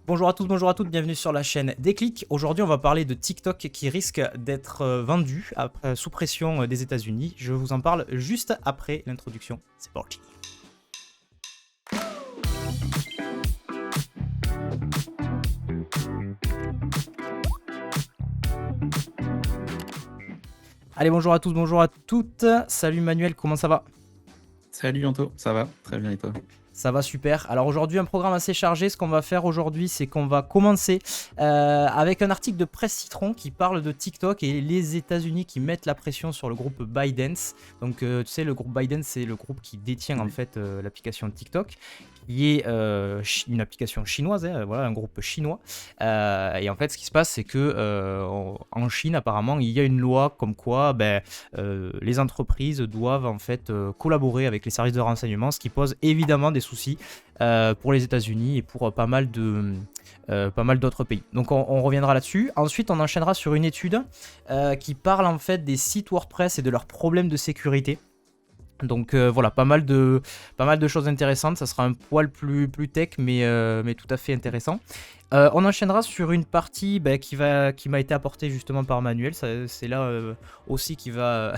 Bonjour à tous, bonjour à toutes, bienvenue sur la chaîne Déclic. Aujourd'hui, on va parler de TikTok qui risque d'être vendu sous pression des États-Unis. Je vous en parle juste après l'introduction. C'est parti. Allez, bonjour à tous, bonjour à toutes. Salut Manuel, comment ça va? Salut Anto, ça va? Très bien et toi? Ça va super. Alors aujourd'hui, un programme assez chargé. Ce qu'on va faire aujourd'hui, c'est qu'on va commencer avec un article de Presse Citron qui parle de TikTok et les États-Unis qui mettent la pression sur le groupe ByteDance. Donc tu sais, le groupe ByteDance, c'est le groupe qui détient en Oui. fait l'application TikTok, qui est une application chinoise, voilà, un groupe chinois. Et en fait, ce qui se passe, c'est que en Chine, apparemment, il y a une loi comme quoi les entreprises doivent en fait collaborer avec les services de renseignement, ce qui pose évidemment des soucis pour les États-Unis et pour pas mal d'autres pays. Donc on reviendra là-dessus. Ensuite, on enchaînera sur une étude qui parle en fait des sites WordPress et de leurs problèmes de sécurité. Donc voilà, pas mal de choses intéressantes. Ça sera un poil plus tech, mais tout à fait intéressant. On enchaînera sur une partie qui m'a été apportée justement par Manuel. C'est là aussi qui va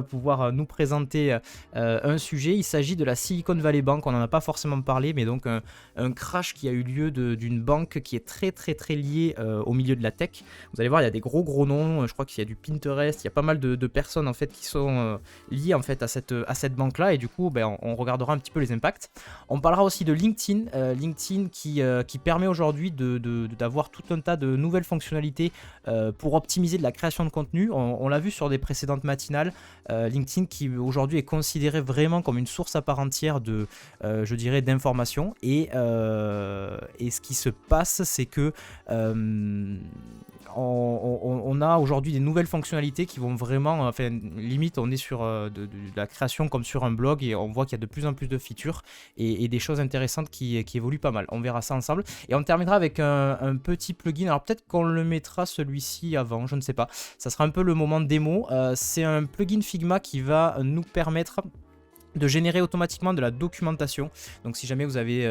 pouvoir nous présenter un sujet. Il s'agit de la Silicon Valley Bank. On n'en a pas forcément parlé, mais donc un crash qui a eu lieu d'une banque qui est très liée au milieu de la tech. Vous allez voir, il y a des gros noms. Je crois qu'il y a du Pinterest. Il y a pas mal de personnes en fait qui sont liées en fait à cette banque-là. Et du coup, on regardera un petit peu les impacts. On parlera aussi de LinkedIn. LinkedIn qui permet aujourd'hui d'avoir tout un tas de nouvelles fonctionnalités pour optimiser de la création de contenu. On l'a vu sur des précédentes matinales. LinkedIn qui aujourd'hui est considéré vraiment comme une source à part entière je dirais, d'informations. Et ce qui se passe, c'est que on a aujourd'hui des nouvelles fonctionnalités qui vont vraiment, enfin limite on est sur de la création comme sur un blog et on voit qu'il y a de plus en plus de features et des choses intéressantes qui évoluent pas mal. On verra ça ensemble et on terminera avec un petit plugin. Alors peut-être qu'on le mettra celui-ci avant, je ne sais pas. Ça sera un peu le moment de démo. C'est un plugin Figma qui va nous permettre de générer automatiquement de la documentation. Donc si jamais vous avez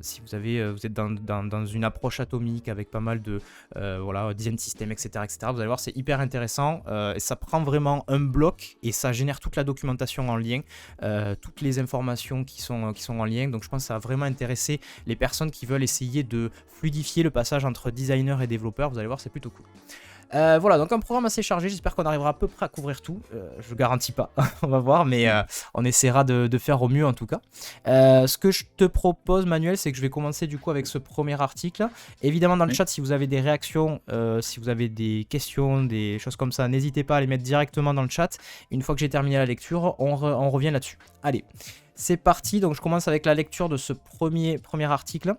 si vous êtes dans une approche atomique avec pas mal de design system, etc., vous allez voir, c'est hyper intéressant. Et ça prend vraiment un bloc et ça génère toute la documentation en lien, toutes les informations qui sont en lien. Donc je pense que ça va vraiment intéresser les personnes qui veulent essayer de fluidifier le passage entre designer et développeur. Vous allez voir, c'est plutôt cool. Voilà, donc un programme assez chargé, j'espère qu'on arrivera à peu près à couvrir tout. Je garantis pas, on va voir, mais on essaiera de faire au mieux en tout cas. Ce que je te propose, Manuel, c'est que je vais commencer du coup avec ce premier article. Évidemment, dans le Oui. chat, si vous avez des réactions, si vous avez des questions, des choses comme ça, n'hésitez pas à les mettre directement dans le chat. Une fois que j'ai terminé la lecture, on revient là-dessus. Allez, c'est parti. Donc je commence avec la lecture de ce premier article.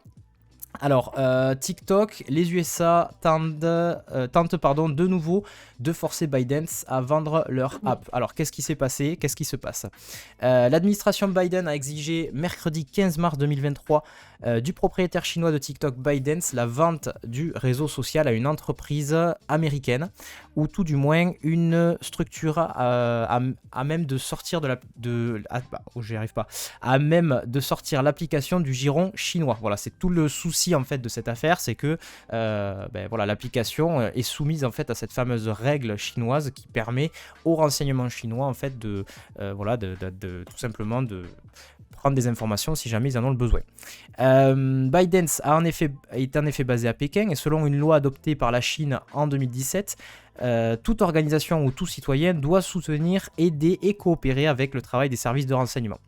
Alors, TikTok, les USA tentent de nouveau de forcer ByteDance à vendre leur app. Alors, qu'est-ce qui s'est passé? Qu'est-ce qui se passe? L'administration Biden a exigé mercredi 15 mars 2023 du propriétaire chinois de TikTok ByteDance la vente du réseau social à une entreprise américaine, ou tout du moins une structure à même de sortir à même de sortir l'application du giron chinois. Voilà, c'est tout le souci en fait de cette affaire, c'est que l'application est soumise en fait à cette fameuse règle chinoise qui permet aux renseignements chinois en fait de tout simplement de prendre des informations si jamais ils en ont le besoin. ByteDance est en effet basé à Pékin et selon une loi adoptée par la Chine en 2017, toute organisation ou tout citoyen doit soutenir, aider et coopérer avec le travail des services de renseignement.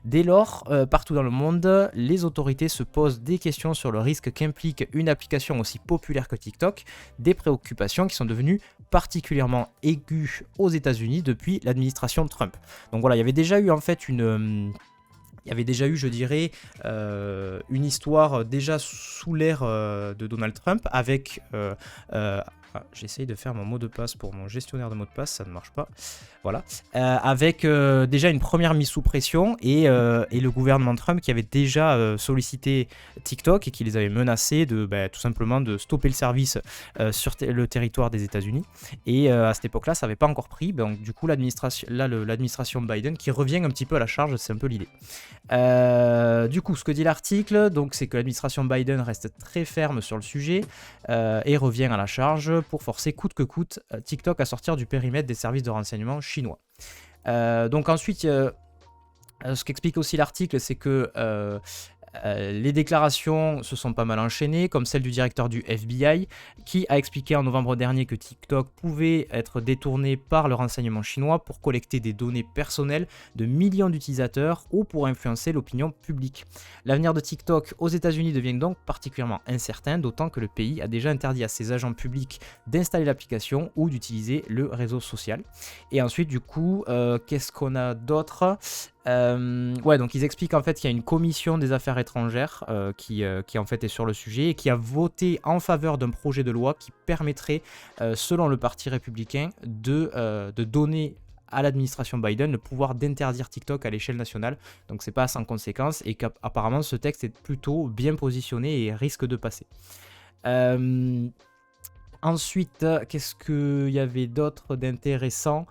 Dès lors, partout dans le monde, les autorités se posent des questions sur le risque qu'implique une application aussi populaire que TikTok, des préoccupations qui sont devenues particulièrement aiguës aux États-Unis depuis l'administration Trump. Donc voilà, il y avait déjà eu en fait je dirais, une histoire déjà sous l'ère de Donald Trump avec J'essaye de faire mon mot de passe pour mon gestionnaire de mots de passe, ça ne marche pas. Voilà. Avec déjà une première mise sous pression et le gouvernement Trump qui avait déjà sollicité TikTok et qui les avait menacés de tout simplement de stopper le service sur le territoire des États-Unis. Et à cette époque-là, ça n'avait pas encore pris. Donc du coup, l'administration Biden qui revient un petit peu à la charge, c'est un peu l'idée. Du coup, ce que dit l'article, donc, c'est que l'administration Biden reste très ferme sur le sujet et revient à la charge pour forcer coûte que coûte TikTok à sortir du périmètre des services de renseignement chinois. Donc ensuite, ce qu'explique aussi l'article, c'est que les déclarations se sont pas mal enchaînées, comme celle du directeur du FBI, qui a expliqué en novembre dernier que TikTok pouvait être détourné par le renseignement chinois pour collecter des données personnelles de millions d'utilisateurs ou pour influencer l'opinion publique. L'avenir de TikTok aux États-Unis devient donc particulièrement incertain, d'autant que le pays a déjà interdit à ses agents publics d'installer l'application ou d'utiliser le réseau social. Et ensuite, du coup, qu'est-ce qu'on a d'autre ? Donc ils expliquent en fait qu'il y a une commission des affaires étrangères qui en fait est sur le sujet et qui a voté en faveur d'un projet de loi qui permettrait, selon le parti républicain, de donner à l'administration Biden le pouvoir d'interdire TikTok à l'échelle nationale. Donc c'est pas sans conséquence et qu'apparemment ce texte est plutôt bien positionné et risque de passer. Ensuite, qu'est-ce qu'il y avait d'autre d'intéressant ?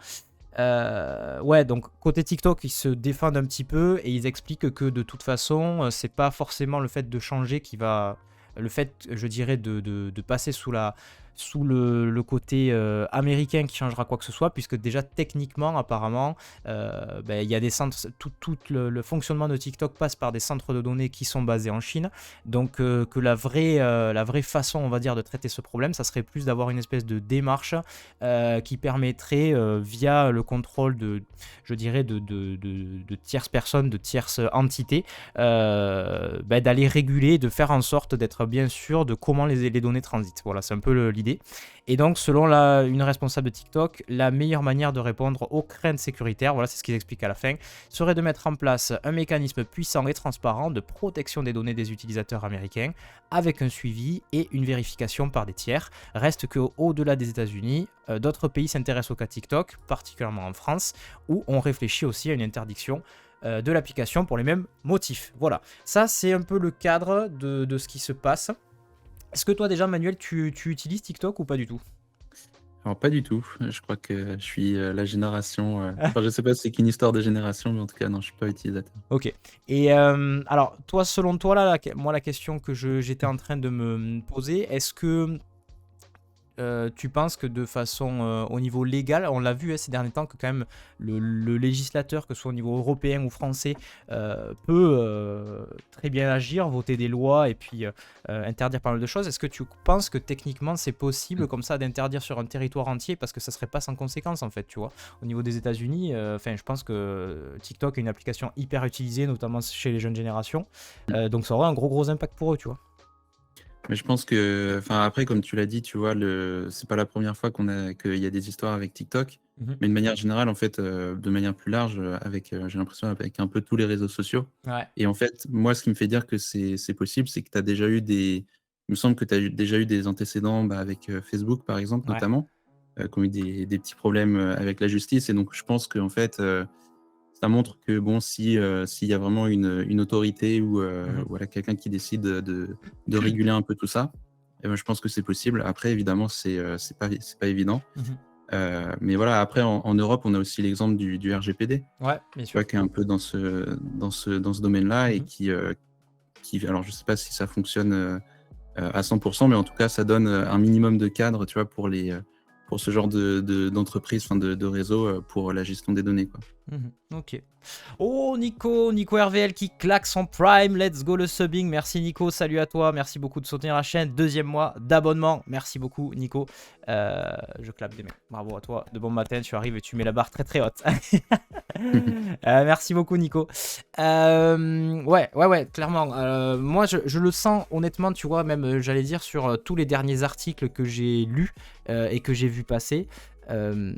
Donc côté TikTok, ils se défendent un petit peu et ils expliquent que de toute façon, c'est pas forcément le fait de changer qui va. Le fait, je dirais, de passer sous le côté américain qui changera quoi que ce soit, puisque déjà techniquement, apparemment, il y a des centres, tout le fonctionnement de TikTok passe par des centres de données qui sont basés en Chine, donc que la vraie façon, on va dire, de traiter ce problème, ça serait plus d'avoir une espèce de démarche qui permettrait, via le contrôle de tierces personnes, de tierces entités, d'aller réguler, de faire en sorte d'être bien sûr de comment les données transitent. Voilà, c'est un peu l'idée. Et donc, selon une responsable de TikTok, la meilleure manière de répondre aux craintes sécuritaires, voilà, c'est ce qu'ils expliquent à la fin, serait de mettre en place un mécanisme puissant et transparent de protection des données des utilisateurs américains, avec un suivi et une vérification par des tiers. Reste qu'au-delà des États-Unis, d'autres pays s'intéressent au cas TikTok, particulièrement en France, où on réfléchit aussi à une interdiction de l'application pour les mêmes motifs. Voilà, ça c'est un peu le cadre de ce qui se passe. Est-ce que toi déjà, Manuel, tu utilises TikTok ou pas du tout ? Alors, pas du tout. Je crois que je suis la génération. Enfin, je sais pas si c'est qu'une histoire de génération, mais en tout cas, non, je suis pas utilisateur. Ok. Et alors, toi, selon toi, là, moi, la question que j'étais en train de me poser, est-ce que tu penses que de façon au niveau légal, on l'a vu ces derniers temps que quand même le législateur, que ce soit au niveau européen ou français, peut très bien agir, voter des lois et puis interdire pas mal de choses. Est-ce que tu penses que techniquement c'est possible comme ça d'interdire sur un territoire entier, parce que ça serait pas sans conséquence en fait, tu vois, au niveau des États-Unis, je pense que TikTok est une application hyper utilisée, notamment chez les jeunes générations, donc ça aurait un gros impact pour eux, tu vois. Mais je pense que, enfin, après, comme tu l'as dit, tu vois, c'est pas la première fois qu'il y a des histoires avec TikTok, mais de manière générale, en fait, de manière plus large, j'ai l'impression, avec un peu tous les réseaux sociaux. Ouais. Et en fait, moi, ce qui me fait dire que c'est possible, c'est que tu as déjà eu il me semble que tu as déjà eu des antécédents avec Facebook, par exemple, Ouais. notamment, qui ont eu des petits problèmes avec la justice. Et donc, je pense qu'en fait, ça montre que bon, s'il y a vraiment une autorité ou voilà, quelqu'un qui décide de réguler un peu tout ça, eh ben, je pense que c'est possible. Après, évidemment, c'est pas évident. Mais voilà, après, en Europe, on a aussi l'exemple du RGPD, Ouais, bien tu vois, sûr. qui est un peu dans ce domaine-là et qui, alors je sais pas si ça fonctionne à 100%, mais en tout cas, ça donne un minimum de cadre, tu vois, pour ce genre d'entreprise, enfin de réseau, pour la gestion des données, quoi. Ok. Oh, Nico RVL qui claque son Prime. Let's go le subbing. Merci Nico, salut à toi. Merci beaucoup de soutenir la chaîne. 2e mois d'abonnement. Merci beaucoup Nico. Je clappe des mains. Bravo à toi. De bon matin, tu arrives et tu mets la barre très haute. Merci beaucoup Nico. Ouais, clairement. Moi, je le sens honnêtement, tu vois, même j'allais dire sur tous les derniers articles que j'ai lus et que j'ai vu passer. euh,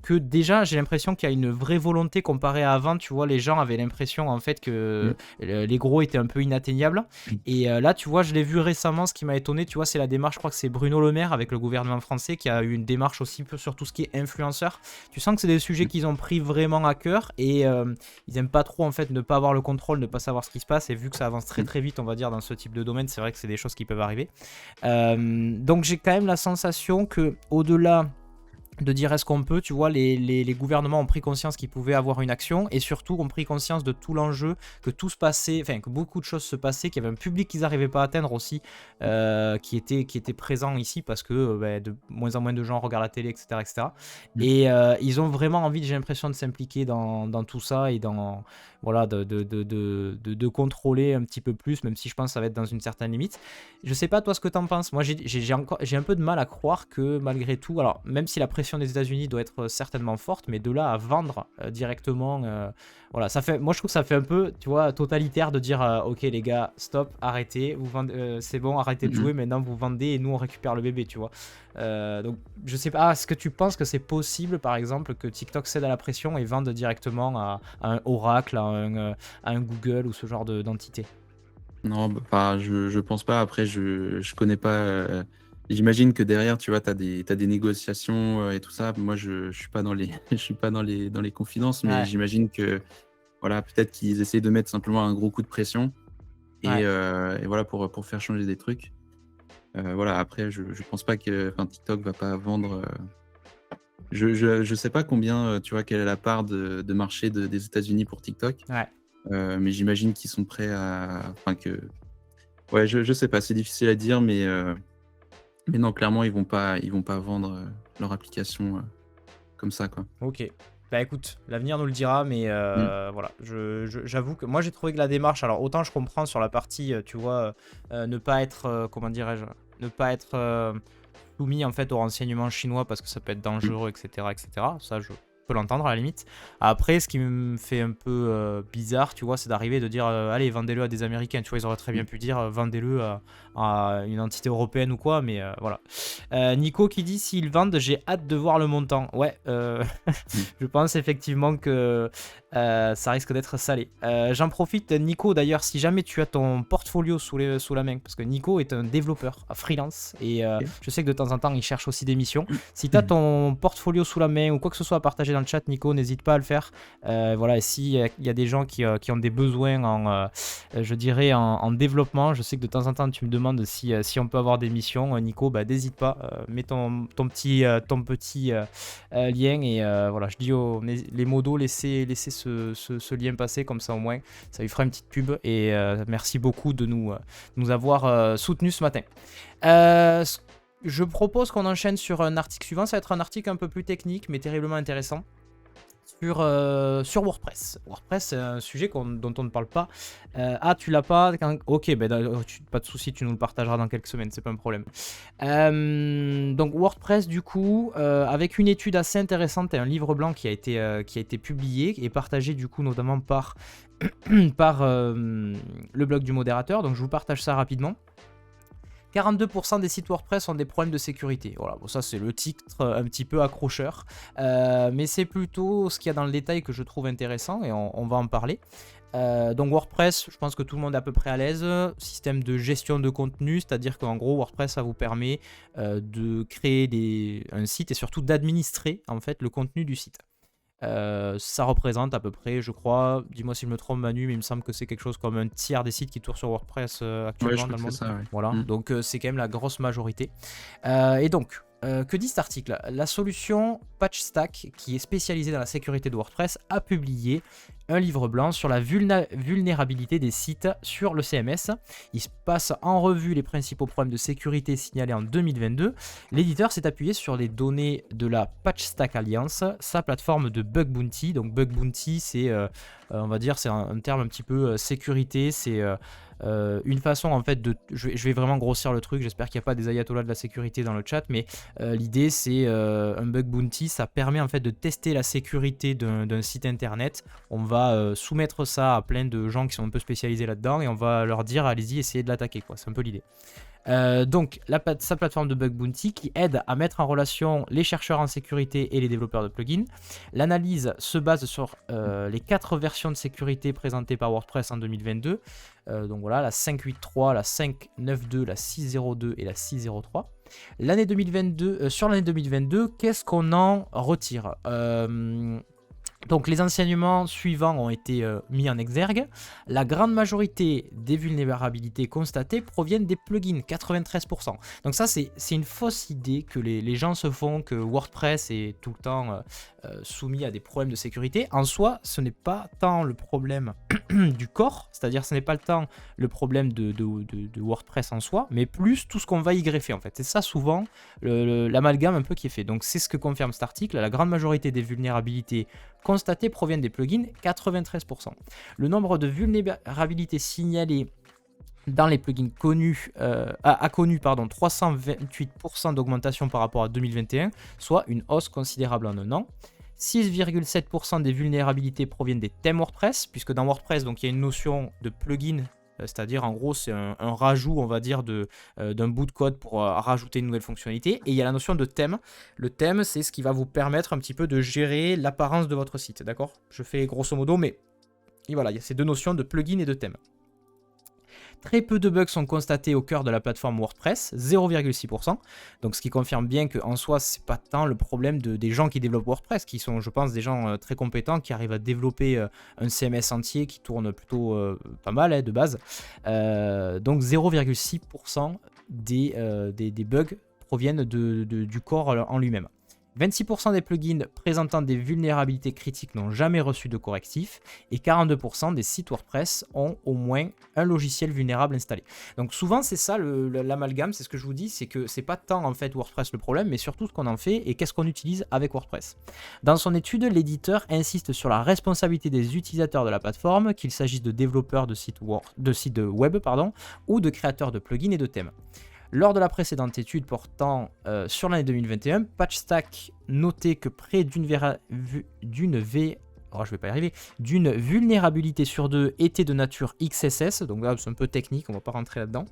que déjà j'ai l'impression qu'il y a une vraie volonté comparée à avant. Tu vois, les gens avaient l'impression en fait que les gros étaient un peu inatteignables. Et là, tu vois, je l'ai vu récemment. Ce qui m'a étonné, tu vois, c'est la démarche. Je crois que c'est Bruno Le Maire avec le gouvernement français qui a eu une démarche aussi peu sur tout ce qui est influenceur. Tu sens que c'est des sujets qu'ils ont pris vraiment à cœur et ils aiment pas trop en fait ne pas avoir le contrôle, ne pas savoir ce qui se passe. Et vu que ça avance très très vite, on va dire, dans ce type de domaine, c'est vrai que c'est des choses qui peuvent arriver. Donc j'ai quand même la sensation que au-delà de dire est-ce qu'on peut, tu vois, les gouvernements ont pris conscience qu'ils pouvaient avoir une action et surtout ont pris conscience de tout l'enjeu, que tout se passait, enfin que beaucoup de choses se passaient, qu'il y avait un public qu'ils n'arrivaient pas à atteindre aussi, qui était présent ici parce que de moins en moins de gens regardent la télé, etc. etc. Et ils ont vraiment envie, j'ai l'impression, de s'impliquer dans tout ça et voilà, de contrôler un petit peu plus, même si je pense que ça va être dans une certaine limite. Je sais pas toi ce que t'en penses. Moi j'ai un peu de mal à croire que malgré tout, alors même si la pression des États-Unis doit être certainement forte, mais de là à vendre directement, voilà, ça fait, moi je trouve que ça fait un peu, tu vois, totalitaire de dire ok les gars, stop, arrêtez, vous vendez, c'est bon, arrêtez de jouer, maintenant vous vendez et nous on récupère le bébé, tu vois. Donc je sais pas, est-ce que tu penses que c'est possible par exemple que TikTok cède à la pression et vende directement à un Oracle, à un Google ou ce genre d'entité? Non, enfin, je pense pas. Après, je connais pas. J'imagine que derrière, tu vois, t'as des négociations et tout ça. Moi, je suis pas dans les, je suis pas dans les confidences, mais Ouais, j'imagine que, voilà, peut-être qu'ils essayent de mettre simplement un gros coup de pression ouais. et voilà pour faire changer des trucs. Voilà. Après, je pense pas que, enfin, TikTok va pas vendre. Je sais pas combien, tu vois, quelle est la part de marché des États-Unis pour TikTok. Ouais. Mais j'imagine qu'ils sont prêts à, enfin que, ouais, je sais pas, c'est difficile à dire, mais non, clairement, ils vont pas vendre leur application comme ça, quoi. Ok. Bah écoute, l'avenir nous le dira, mais Mm. voilà, j'avoue que moi j'ai trouvé que la démarche, alors autant je comprends sur la partie, tu vois, ne pas être, comment dirais-je, ne pas être soumis en fait au renseignement chinois parce que ça peut être Mm. dangereux, etc., etc. Ça, je peux l'entendre à la limite. Après, ce qui me fait un peu bizarre, tu vois, c'est d'arriver et de dire, allez, vendez-le à des Américains. Tu vois, ils auraient très bien Mm. pu dire, vendez-le à une entité européenne ou quoi, mais voilà. Nico qui dit, s'ils vendent, j'ai hâte de voir le montant. Ouais, Mm. je pense effectivement que ça risque d'être salé. J'en profite, Nico, d'ailleurs, si jamais tu as ton portfolio sous la main, parce que Nico est un développeur freelance et Ok. je sais que de temps en temps, il cherche aussi des missions. Si tu as Mm. ton portfolio sous la main ou quoi que ce soit à partager dans le chat, Nico, n'hésite pas à le faire. Voilà, et s'il y a des gens qui ont des besoins je dirais, en développement, je sais que de temps en temps, tu me demandes si on peut avoir des missions. Nico, bah, n'hésite pas, mets ton petit lien et voilà, je dis les modos, laissez ce lien passer, comme ça au moins, ça lui fera une petite pub et merci beaucoup de nous avoir soutenus ce matin. Je propose qu'on enchaîne sur un article suivant. Ça va être un article un peu plus technique, mais terriblement intéressant. Sur WordPress. WordPress, c'est un sujet dont on ne parle pas. Tu l'as pas? Ok, pas de souci, tu nous le partageras dans quelques semaines, c'est pas un problème. Donc WordPress, du coup, avec une étude assez intéressante et un livre blanc qui a été publié et partagé, du coup, notamment par, par le blog du modérateur. Donc je vous partage ça rapidement. 42% des sites WordPress ont des problèmes de sécurité. Voilà, bon, ça c'est le titre un petit peu accrocheur. Mais c'est plutôt ce qu'il y a dans le détail que je trouve intéressant et on va en parler. Donc WordPress, je pense que tout le monde est à peu près à l'aise. Système de gestion de contenu, c'est-à-dire qu'en gros WordPress, ça vous permet de créer un site et surtout d'administrer en fait le contenu du site. Ça représente à peu près, je crois, dis-moi si je me trompe Manu, mais il me semble que c'est quelque chose comme un tiers des sites qui tournent sur WordPress Ouais, je actuellement crois dans que le c'est monde. ça, ouais. Voilà, Mm. donc c'est quand même la grosse majorité. Et donc, que dit cet article? La solution PatchStack, qui est spécialisée dans la sécurité de WordPress, a publié un livre blanc sur la vulnérabilité des sites sur le CMS. Il se passe en revue les principaux problèmes de sécurité signalés en 2022. L'éditeur s'est appuyé sur les données de la PatchStack Alliance, sa plateforme de bug bounty. Donc bug bounty, c'est, on va dire, c'est un terme un petit peu sécurité. C'est une façon en fait de... Je vais vraiment grossir le truc, j'espère qu'il n'y a pas des ayatollahs de la sécurité dans le chat, mais l'idée c'est un bug bounty, ça permet en fait de tester la sécurité d'un site internet. On va soumettre ça à plein de gens qui sont un peu spécialisés là-dedans et on va leur dire allez-y, essayez de l'attaquer, quoi. C'est un peu l'idée. Donc sa plateforme de bug bounty qui aide à mettre en relation les chercheurs en sécurité et les développeurs de plugins. L'analyse se base sur les 4 versions de sécurité présentées par WordPress en 2022. Donc voilà, la 5.8.3, la 5.9.2, la 6.0.2 et la 6.0.3. L'année 2022, sur l'année 2022, qu'est-ce qu'on en retire? Donc les enseignements suivants ont été mis en exergue. La grande majorité des vulnérabilités constatées proviennent des plugins, 93%. Donc ça c'est une fausse idée que les gens se font, que WordPress est tout le temps soumis à des problèmes de sécurité. En soi, ce n'est pas tant le problème du corps, c'est-à-dire ce n'est pas tant le problème de WordPress en soi, mais plus tout ce qu'on va y greffer en fait. C'est ça souvent l'amalgame un peu qui est fait. Donc c'est ce que confirme cet article. La grande majorité des vulnérabilités constatées proviennent des plugins, 93%. Le nombre de vulnérabilités signalées dans les plugins connus, a connu 328% d'augmentation par rapport à 2021, soit une hausse considérable en un an. 6,7% des vulnérabilités proviennent des thèmes WordPress, puisque dans WordPress, donc, il y a une notion de plugin, c'est-à-dire en gros c'est un rajout, on va dire, d'un bout de code pour rajouter une nouvelle fonctionnalité. Et il y a la notion de thème. Le thème, c'est ce qui va vous permettre un petit peu de gérer l'apparence de votre site, d'accord? Je fais grosso modo, mais et voilà, il y a ces deux notions de plugin et de thème. Très peu de bugs sont constatés au cœur de la plateforme WordPress, 0,6%. Donc ce qui confirme bien qu'en soi, c'est pas tant le problème des gens qui développent WordPress, qui sont, je pense, des gens très compétents, qui arrivent à développer un CMS entier qui tourne plutôt pas mal de base. Donc 0,6% des bugs proviennent du corps en lui-même. 26% des plugins présentant des vulnérabilités critiques n'ont jamais reçu de correctif et 42% des sites WordPress ont au moins un logiciel vulnérable installé. Donc souvent c'est ça l'amalgame, c'est ce que je vous dis, c'est que c'est pas tant en fait WordPress le problème, mais surtout ce qu'on en fait et qu'est-ce qu'on utilise avec WordPress. Dans son étude, l'éditeur insiste sur la responsabilité des utilisateurs de la plateforme, qu'il s'agisse de développeurs de sites web ou de créateurs de plugins et de thèmes. Lors de la précédente étude portant sur l'année 2021, PatchStack notait que près d'une vulnérabilité sur 2 était de nature XSS, donc là c'est un peu technique, on ne va pas rentrer là-dedans.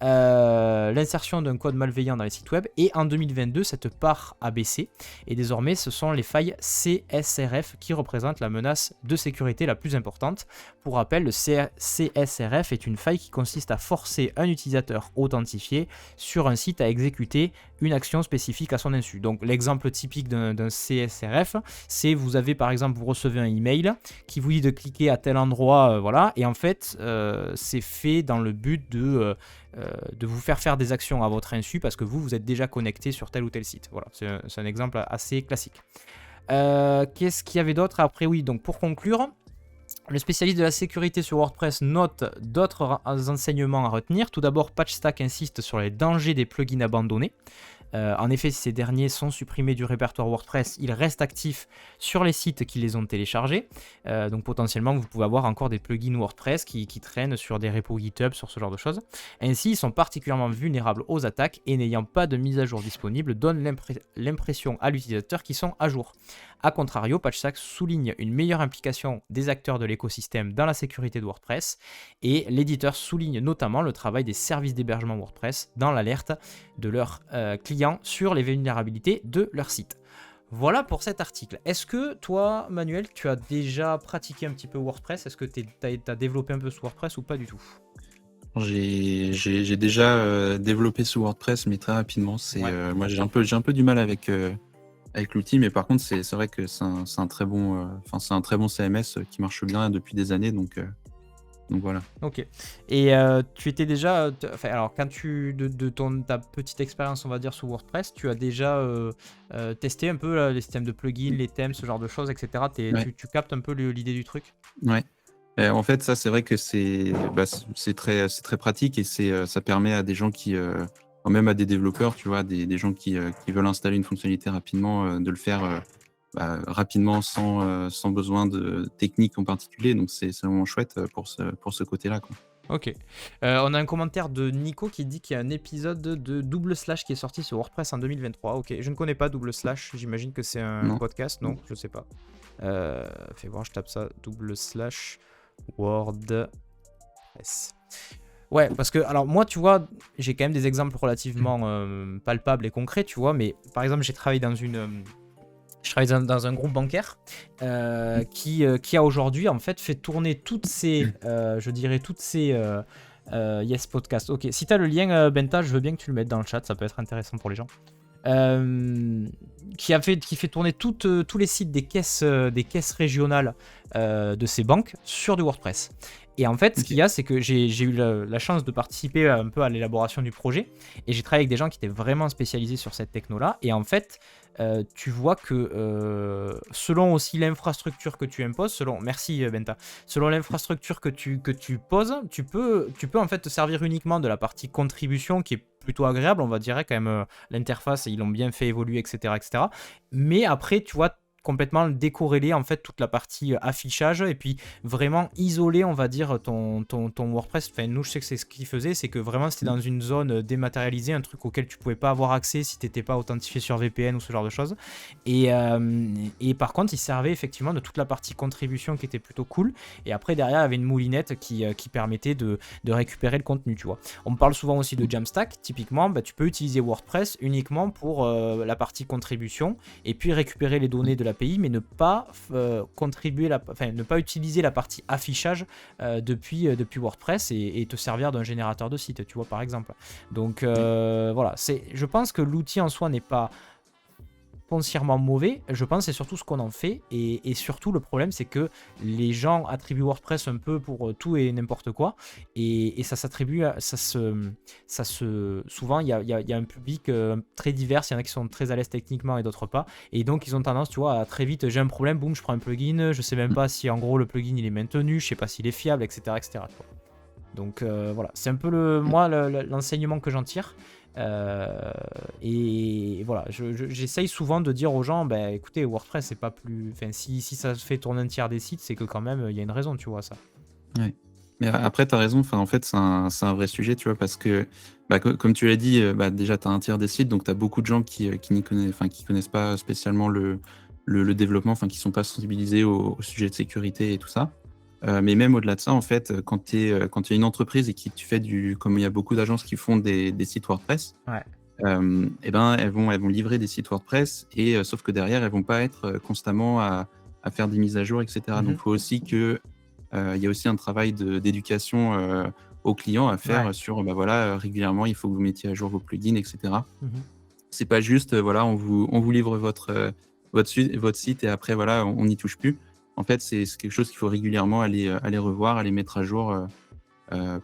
L'insertion d'un code malveillant dans les sites web, et en 2022 cette part a baissé, et désormais ce sont les failles CSRF qui représentent la menace de sécurité la plus importante. Pour rappel, le CSRF est une faille qui consiste à forcer un utilisateur authentifié sur un site à exécuter une action spécifique à son insu. Donc l'exemple typique d'un CSRF, c'est vous recevez un email qui vous dit de cliquer à tel endroit, voilà, et en fait c'est fait dans le but de vous faire des actions à votre insu parce que vous êtes déjà connecté sur tel ou tel site. Voilà, c'est un exemple assez classique. Qu'est-ce qu'il y avait d'autre après? Oui, donc pour conclure, le spécialiste de la sécurité sur WordPress note d'autres enseignements à retenir. Tout d'abord, PatchStack insiste sur les dangers des plugins abandonnés. En effet, si ces derniers sont supprimés du répertoire WordPress, ils restent actifs sur les sites qui les ont téléchargés. Donc potentiellement, vous pouvez avoir encore des plugins WordPress qui traînent sur des repos GitHub, sur ce genre de choses. Ainsi, ils sont particulièrement vulnérables aux attaques et n'ayant pas de mise à jour disponible, donnent l'impression à l'utilisateur qu'ils sont à jour. A contrario, PatchStack souligne une meilleure implication des acteurs de l'écosystème dans la sécurité de WordPress, et l'éditeur souligne notamment le travail des services d'hébergement WordPress dans l'alerte de leurs clients sur les vulnérabilités de leur site. Voilà pour cet article. Est-ce que toi, Manuel, tu as déjà pratiqué un petit peu WordPress? Est-ce que tu as développé un peu sous WordPress ou pas du tout? J'ai déjà développé sous WordPress, mais très rapidement. Moi, j'ai un peu du mal avec l'outil, mais par contre, c'est vrai que c'est un très bon CMS qui marche bien depuis des années, donc voilà. Ok. Et tu étais déjà, alors quand ta petite expérience, on va dire, sous WordPress, tu as déjà testé un peu les systèmes de plugins, les thèmes, ce genre de choses, etc. Ouais. Tu captes un peu l'idée du truc? Ouais. En fait, ça, c'est vrai que c'est très pratique, et ça permet à des gens même à des développeurs, tu vois, des gens qui veulent installer une fonctionnalité rapidement, de le faire rapidement sans besoin de technique en particulier. Donc c'est vraiment chouette pour ce côté-là, quoi. Ok. On a un commentaire de Nico qui dit qu'il y a un épisode de Double Slash qui est sorti sur WordPress en 2023. Ok, je ne connais pas Double Slash, j'imagine que c'est un podcast, non, je sais pas. Fais voir, je tape ça, Double Slash WordPress. Ouais, parce que, alors moi, tu vois, j'ai quand même des exemples relativement palpables et concrets, tu vois, mais par exemple, j'ai travaillé dans je travaille dans un groupe bancaire qui a aujourd'hui, en fait, fait tourner toutes ces, je dirais, toutes ces Yes Podcast. Ok, si tu as le lien, Benta, je veux bien que tu le mettes dans le chat, ça peut être intéressant pour les gens. Qui fait tourner tous les sites des caisses régionales de ces banques sur du WordPress. Et en fait, ce qu'il y a, c'est que j'ai eu la chance de participer un peu à l'élaboration du projet, et j'ai travaillé avec des gens qui étaient vraiment spécialisés sur cette techno-là. Et en fait, tu vois que selon aussi l'infrastructure que tu imposes, merci Benta, selon l'infrastructure que tu poses, tu peux en fait te servir uniquement de la partie contribution qui est plutôt agréable, on va dire quand même. L'interface, ils l'ont bien fait évoluer, etc., etc. Mais après, tu vois, complètement décorréler en fait toute la partie affichage, et puis vraiment isoler, on va dire, ton WordPress. Enfin, nous, je sais que c'est ce qu'ils faisaient, c'est que vraiment c'était dans une zone dématérialisée, un truc auquel tu pouvais pas avoir accès si t'étais pas authentifié sur VPN ou ce genre de choses. Et par contre, il servait effectivement de toute la partie contribution qui était plutôt cool. Et après, derrière, il y avait une moulinette qui permettait de récupérer le contenu, tu vois. On me parle souvent aussi de Jamstack. Typiquement, tu peux utiliser WordPress uniquement pour la partie contribution, et puis récupérer les données de l'API, mais ne pas ne pas utiliser la partie affichage depuis WordPress, et te servir d'un générateur de site, tu vois, par exemple. Donc voilà, je pense que l'outil en soi n'est pas foncièrement mauvais. Je pense que c'est surtout ce qu'on en fait, et surtout le problème, c'est que les gens attribuent WordPress un peu pour tout et n'importe quoi, et ça s'attribue, souvent il y a un public très divers. Il y en a qui sont très à l'aise techniquement et d'autres pas, et donc ils ont tendance, tu vois, à très vite, j'ai un problème, boum, je prends un plugin, je sais même pas si en gros le plugin il est maintenu, je sais pas s'il est fiable, etc., etc. Donc voilà, c'est un peu l'enseignement que j'en tire. Et voilà, j'essaye souvent de dire aux gens, écoutez, WordPress, c'est pas plus. Enfin, si ça fait tourner un tiers des sites, c'est que quand même, il y a une raison, tu vois, ça. Ouais. Mais après, tu as raison, en fait, c'est un vrai sujet, tu vois, parce que, comme tu l'as dit, déjà, tu as un tiers des sites, donc tu as beaucoup de gens qui connaissent pas spécialement le développement, qui sont pas sensibilisés au sujet de sécurité et tout ça. Mais même au-delà de ça, en fait, quand tu es une entreprise et que tu fais comme il y a beaucoup d'agences qui font des sites WordPress, Ouais. et ben elles vont livrer des sites WordPress, et sauf que derrière, elles vont pas être constamment à faire des mises à jour, etc. Donc, il faut aussi que il y a aussi un travail d'éducation aux clients à faire sur, voilà, régulièrement, il faut que vous mettiez à jour vos plugins, etc. C'est pas juste, voilà, on vous livre votre site, et après, voilà, on n'y touche plus. En fait, c'est quelque chose qu'il faut régulièrement aller revoir, aller mettre à jour,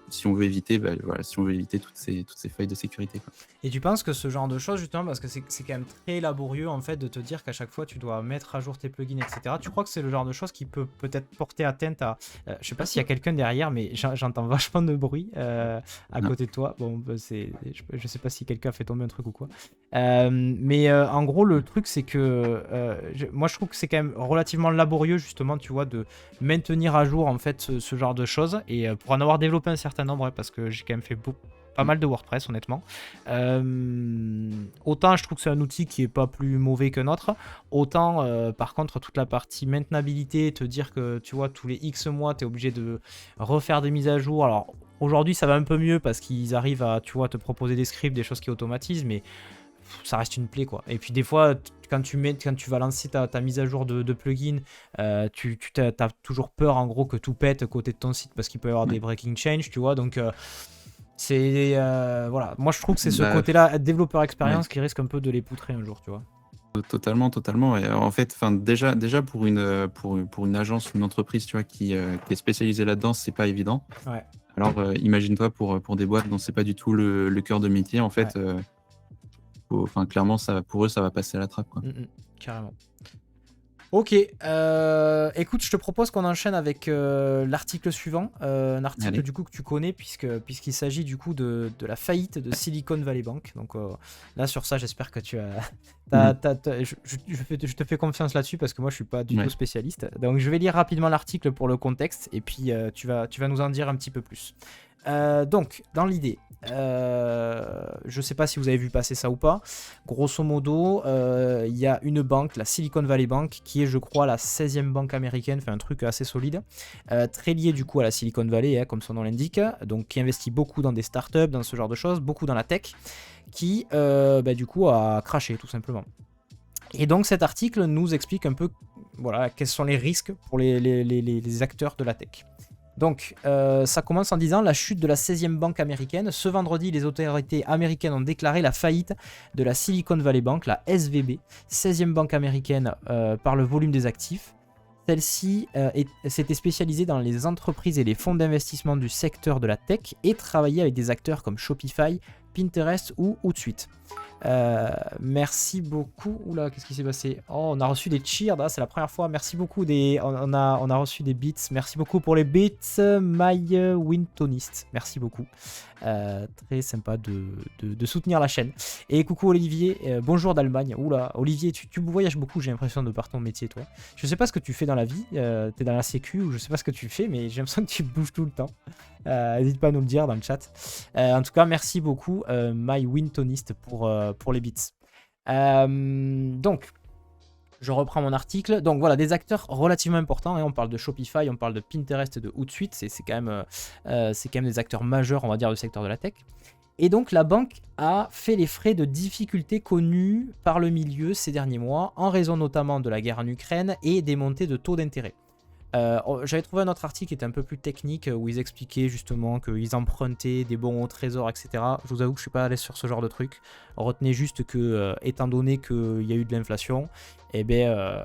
si on veut éviter, voilà, si on veut éviter toutes ces failles de sécurité, quoi. Et tu penses que ce genre de choses, justement, parce que c'est quand même très laborieux, en fait, de te dire qu'à chaque fois tu dois mettre à jour tes plugins, etc. Tu crois que c'est le genre de choses qui peut peut-être porter atteinte à. Je sais pas s'il y a quelqu'un derrière, mais j'entends vachement de bruit à côté de toi. Bon, je sais pas si quelqu'un fait tomber un truc ou quoi. Mais en gros, le truc, c'est que moi, je trouve que c'est quand même relativement laborieux, justement, tu vois, de maintenir à jour, en fait, ce genre de choses. Et pour en avoir développé un certain nombre, parce que j'ai quand même fait pas mal de WordPress, honnêtement. Autant je trouve que c'est un outil qui est pas plus mauvais qu'un autre, autant par contre toute la partie maintenabilité, te dire que tu vois tous les X mois tu es obligé de refaire des mises à jour. Alors aujourd'hui ça va un peu mieux parce qu'ils arrivent à, tu vois, te proposer des scripts, des choses qui automatisent, mais ça reste une plaie, quoi. Et puis des fois quand tu vas lancer ta mise à jour de plugin, tu as toujours peur en gros que tout pète côté de ton site parce qu'il peut y avoir des breaking change, tu vois, donc c'est voilà, moi je trouve que c'est ce côté-là, développeur expérience, qui risque un peu de les poutrer un jour, tu vois. Totalement. Et en fait, déjà pour une agence ou une entreprise, tu vois, qui est spécialisée là-dedans, c'est pas évident. Ouais. Alors imagine-toi pour des boîtes dont c'est pas du tout le cœur de métier, en fait. Clairement, pour eux, ça va passer à la trappe, quoi. Carrément. Ok, écoute, je te propose qu'on enchaîne avec l'article suivant, un article du coup que tu connais, puisqu'il s'agit du coup de la faillite de Silicon Valley Bank. Donc là sur ça, j'espère que tu as, je te fais confiance là-dessus parce que moi je suis pas du tout spécialiste. Donc je vais lire rapidement l'article pour le contexte, et puis tu vas nous en dire un petit peu plus. Donc dans l'idée, je ne sais pas si vous avez vu passer ça ou pas. Grosso modo, il y a une banque, la Silicon Valley Bank, qui est, je crois, la 16e banque américaine, enfin un truc assez solide, très lié du coup à la Silicon Valley, hein, comme son nom l'indique, donc qui investit beaucoup dans des startups, dans ce genre de choses, beaucoup dans la tech, qui du coup a craché tout simplement. Et donc cet article nous explique un peu voilà, quels sont les risques pour les acteurs de la tech. Donc ça commence en disant la chute de la 16e banque américaine. Ce vendredi, les autorités américaines ont déclaré la faillite de la Silicon Valley Bank, la SVB, 16e banque américaine par le volume des actifs. Celle-ci s'était spécialisée dans les entreprises et les fonds d'investissement du secteur de la tech et travaillait avec des acteurs comme Shopify, Pinterest ou Hootsuite. Merci beaucoup. Oula, qu'est-ce qui s'est passé? Oh, on a reçu des cheers, là, c'est la première fois. Merci beaucoup. On a reçu des beats. Merci beaucoup pour les beats, My Wintonist. Merci beaucoup. Très sympa de soutenir la chaîne. Et coucou Olivier, bonjour d'Allemagne. Oula, Olivier, tu voyages beaucoup, j'ai l'impression, de par ton métier, toi. Je sais pas ce que tu fais dans la vie. T'es dans la sécu ou je sais pas ce que tu fais, mais j'ai l'impression que tu bouges tout le temps. N'hésite pas à nous le dire dans le chat. En tout cas, merci beaucoup, My Wintonist, pour les beats. Donc, je reprends mon article. Donc voilà, des acteurs relativement importants. Et on parle de Shopify, on parle de Pinterest et de Hootsuite. C'est quand même des acteurs majeurs, on va dire, du secteur de la tech. Et donc la banque a fait les frais de difficultés connues par le milieu ces derniers mois, en raison notamment de la guerre en Ukraine et des montées de taux d'intérêt. J'avais trouvé un autre article qui était un peu plus technique où ils expliquaient justement qu'ils empruntaient des bons au trésor, etc. Je vous avoue que je suis pas à l'aise sur ce genre de truc. Retenez juste que, étant donné qu'il y a eu de l'inflation, eh bien,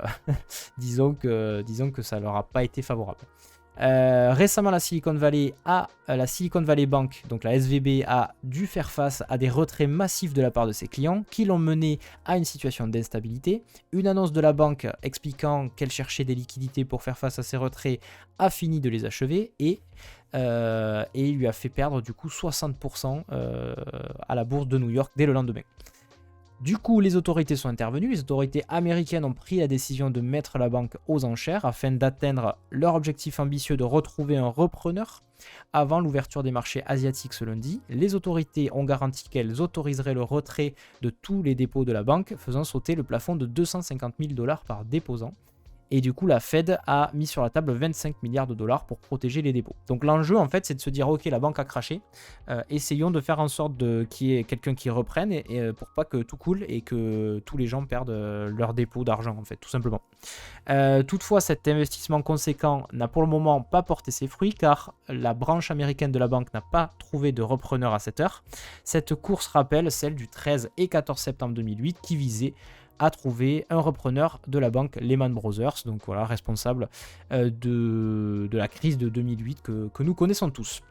disons que ça leur a pas été favorable. Récemment, la Silicon Valley Bank, donc la SVB, a dû faire face à des retraits massifs de la part de ses clients qui l'ont mené à une situation d'instabilité. Une annonce de la banque expliquant qu'elle cherchait des liquidités pour faire face à ces retraits a fini de les achever et lui a fait perdre du coup 60% à la bourse de New York dès le lendemain. Du coup, les autorités sont intervenues. Les autorités américaines ont pris la décision de mettre la banque aux enchères afin d'atteindre leur objectif ambitieux de retrouver un repreneur avant l'ouverture des marchés asiatiques ce lundi. Les autorités ont garanti qu'elles autoriseraient le retrait de tous les dépôts de la banque, faisant sauter le plafond de 250 000 $ par déposant. Et du coup, la Fed a mis sur la table 25 milliards de dollars pour protéger les dépôts. Donc l'enjeu, en fait, c'est de se dire, ok, la banque a craché, essayons de faire en sorte qu'il y ait quelqu'un qui reprenne et pour pas que tout coule et que tous les gens perdent leur dépôt d'argent, en fait, tout simplement. Toutefois, cet investissement conséquent n'a pour le moment pas porté ses fruits car la branche américaine de la banque n'a pas trouvé de repreneur à cette heure. Cette course rappelle celle du 13 et 14 septembre 2008 qui visait à trouver un repreneur de la banque Lehman Brothers, donc voilà, responsable de la crise de 2008 que nous connaissons tous.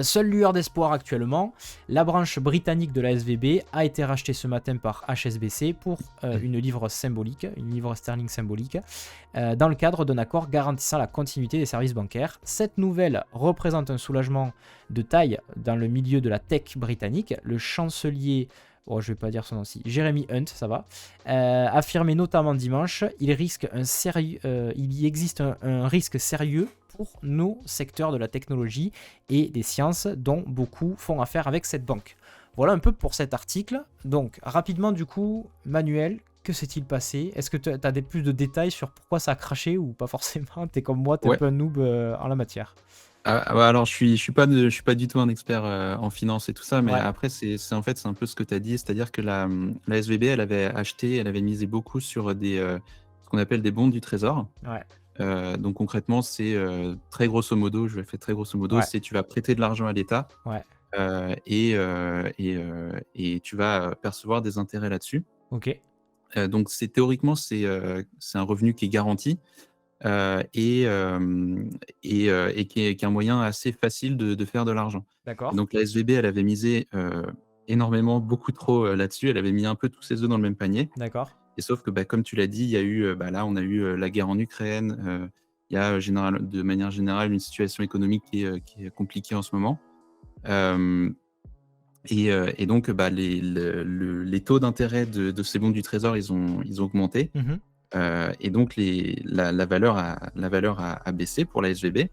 Seule lueur d'espoir actuellement, la branche britannique de la SVB a été rachetée ce matin par HSBC pour une livre sterling symbolique, dans le cadre d'un accord garantissant la continuité des services bancaires. Cette nouvelle représente un soulagement de taille dans le milieu de la tech britannique. Le chancelier, je vais pas dire son nom-ci, Jeremy Hunt, ça va, affirmait notamment dimanche, il y existe un risque sérieux pour nos secteurs de la technologie et des sciences dont beaucoup font affaire avec cette banque. Voilà un peu pour cet article. Donc rapidement du coup, Manuel, que s'est-il passé? Est-ce que tu as plus de détails sur pourquoi ça a craché ou pas forcément? T'es comme moi, t'es un peu un noob en la matière. Alors je suis pas du tout un expert en finance et tout ça, mais Ouais. après c'est en fait c'est un peu ce que tu as dit, c'est-à-dire que la SVB elle avait misé beaucoup sur ce qu'on appelle des bons du trésor. Ouais. Donc concrètement c'est très grosso modo, je vais faire très grosso modo, Ouais. c'est tu vas prêter de l'argent à l'État. Ouais. Et tu vas percevoir des intérêts là-dessus. Ok. Donc théoriquement c'est un revenu qui est garanti. Et qui est un moyen assez facile de faire de l'argent. D'accord. Donc la SVB, elle avait misé énormément, beaucoup trop là-dessus. Elle avait mis un peu tous ses œufs dans le même panier. D'accord. Et sauf que, comme tu l'as dit, il y a eu, là, on a eu la guerre en Ukraine. Il y a de manière générale une situation économique qui est compliquée en ce moment. Et donc, les taux d'intérêt de ces bons du Trésor, ils ont augmenté. Et donc la valeur a baissé pour la SVB.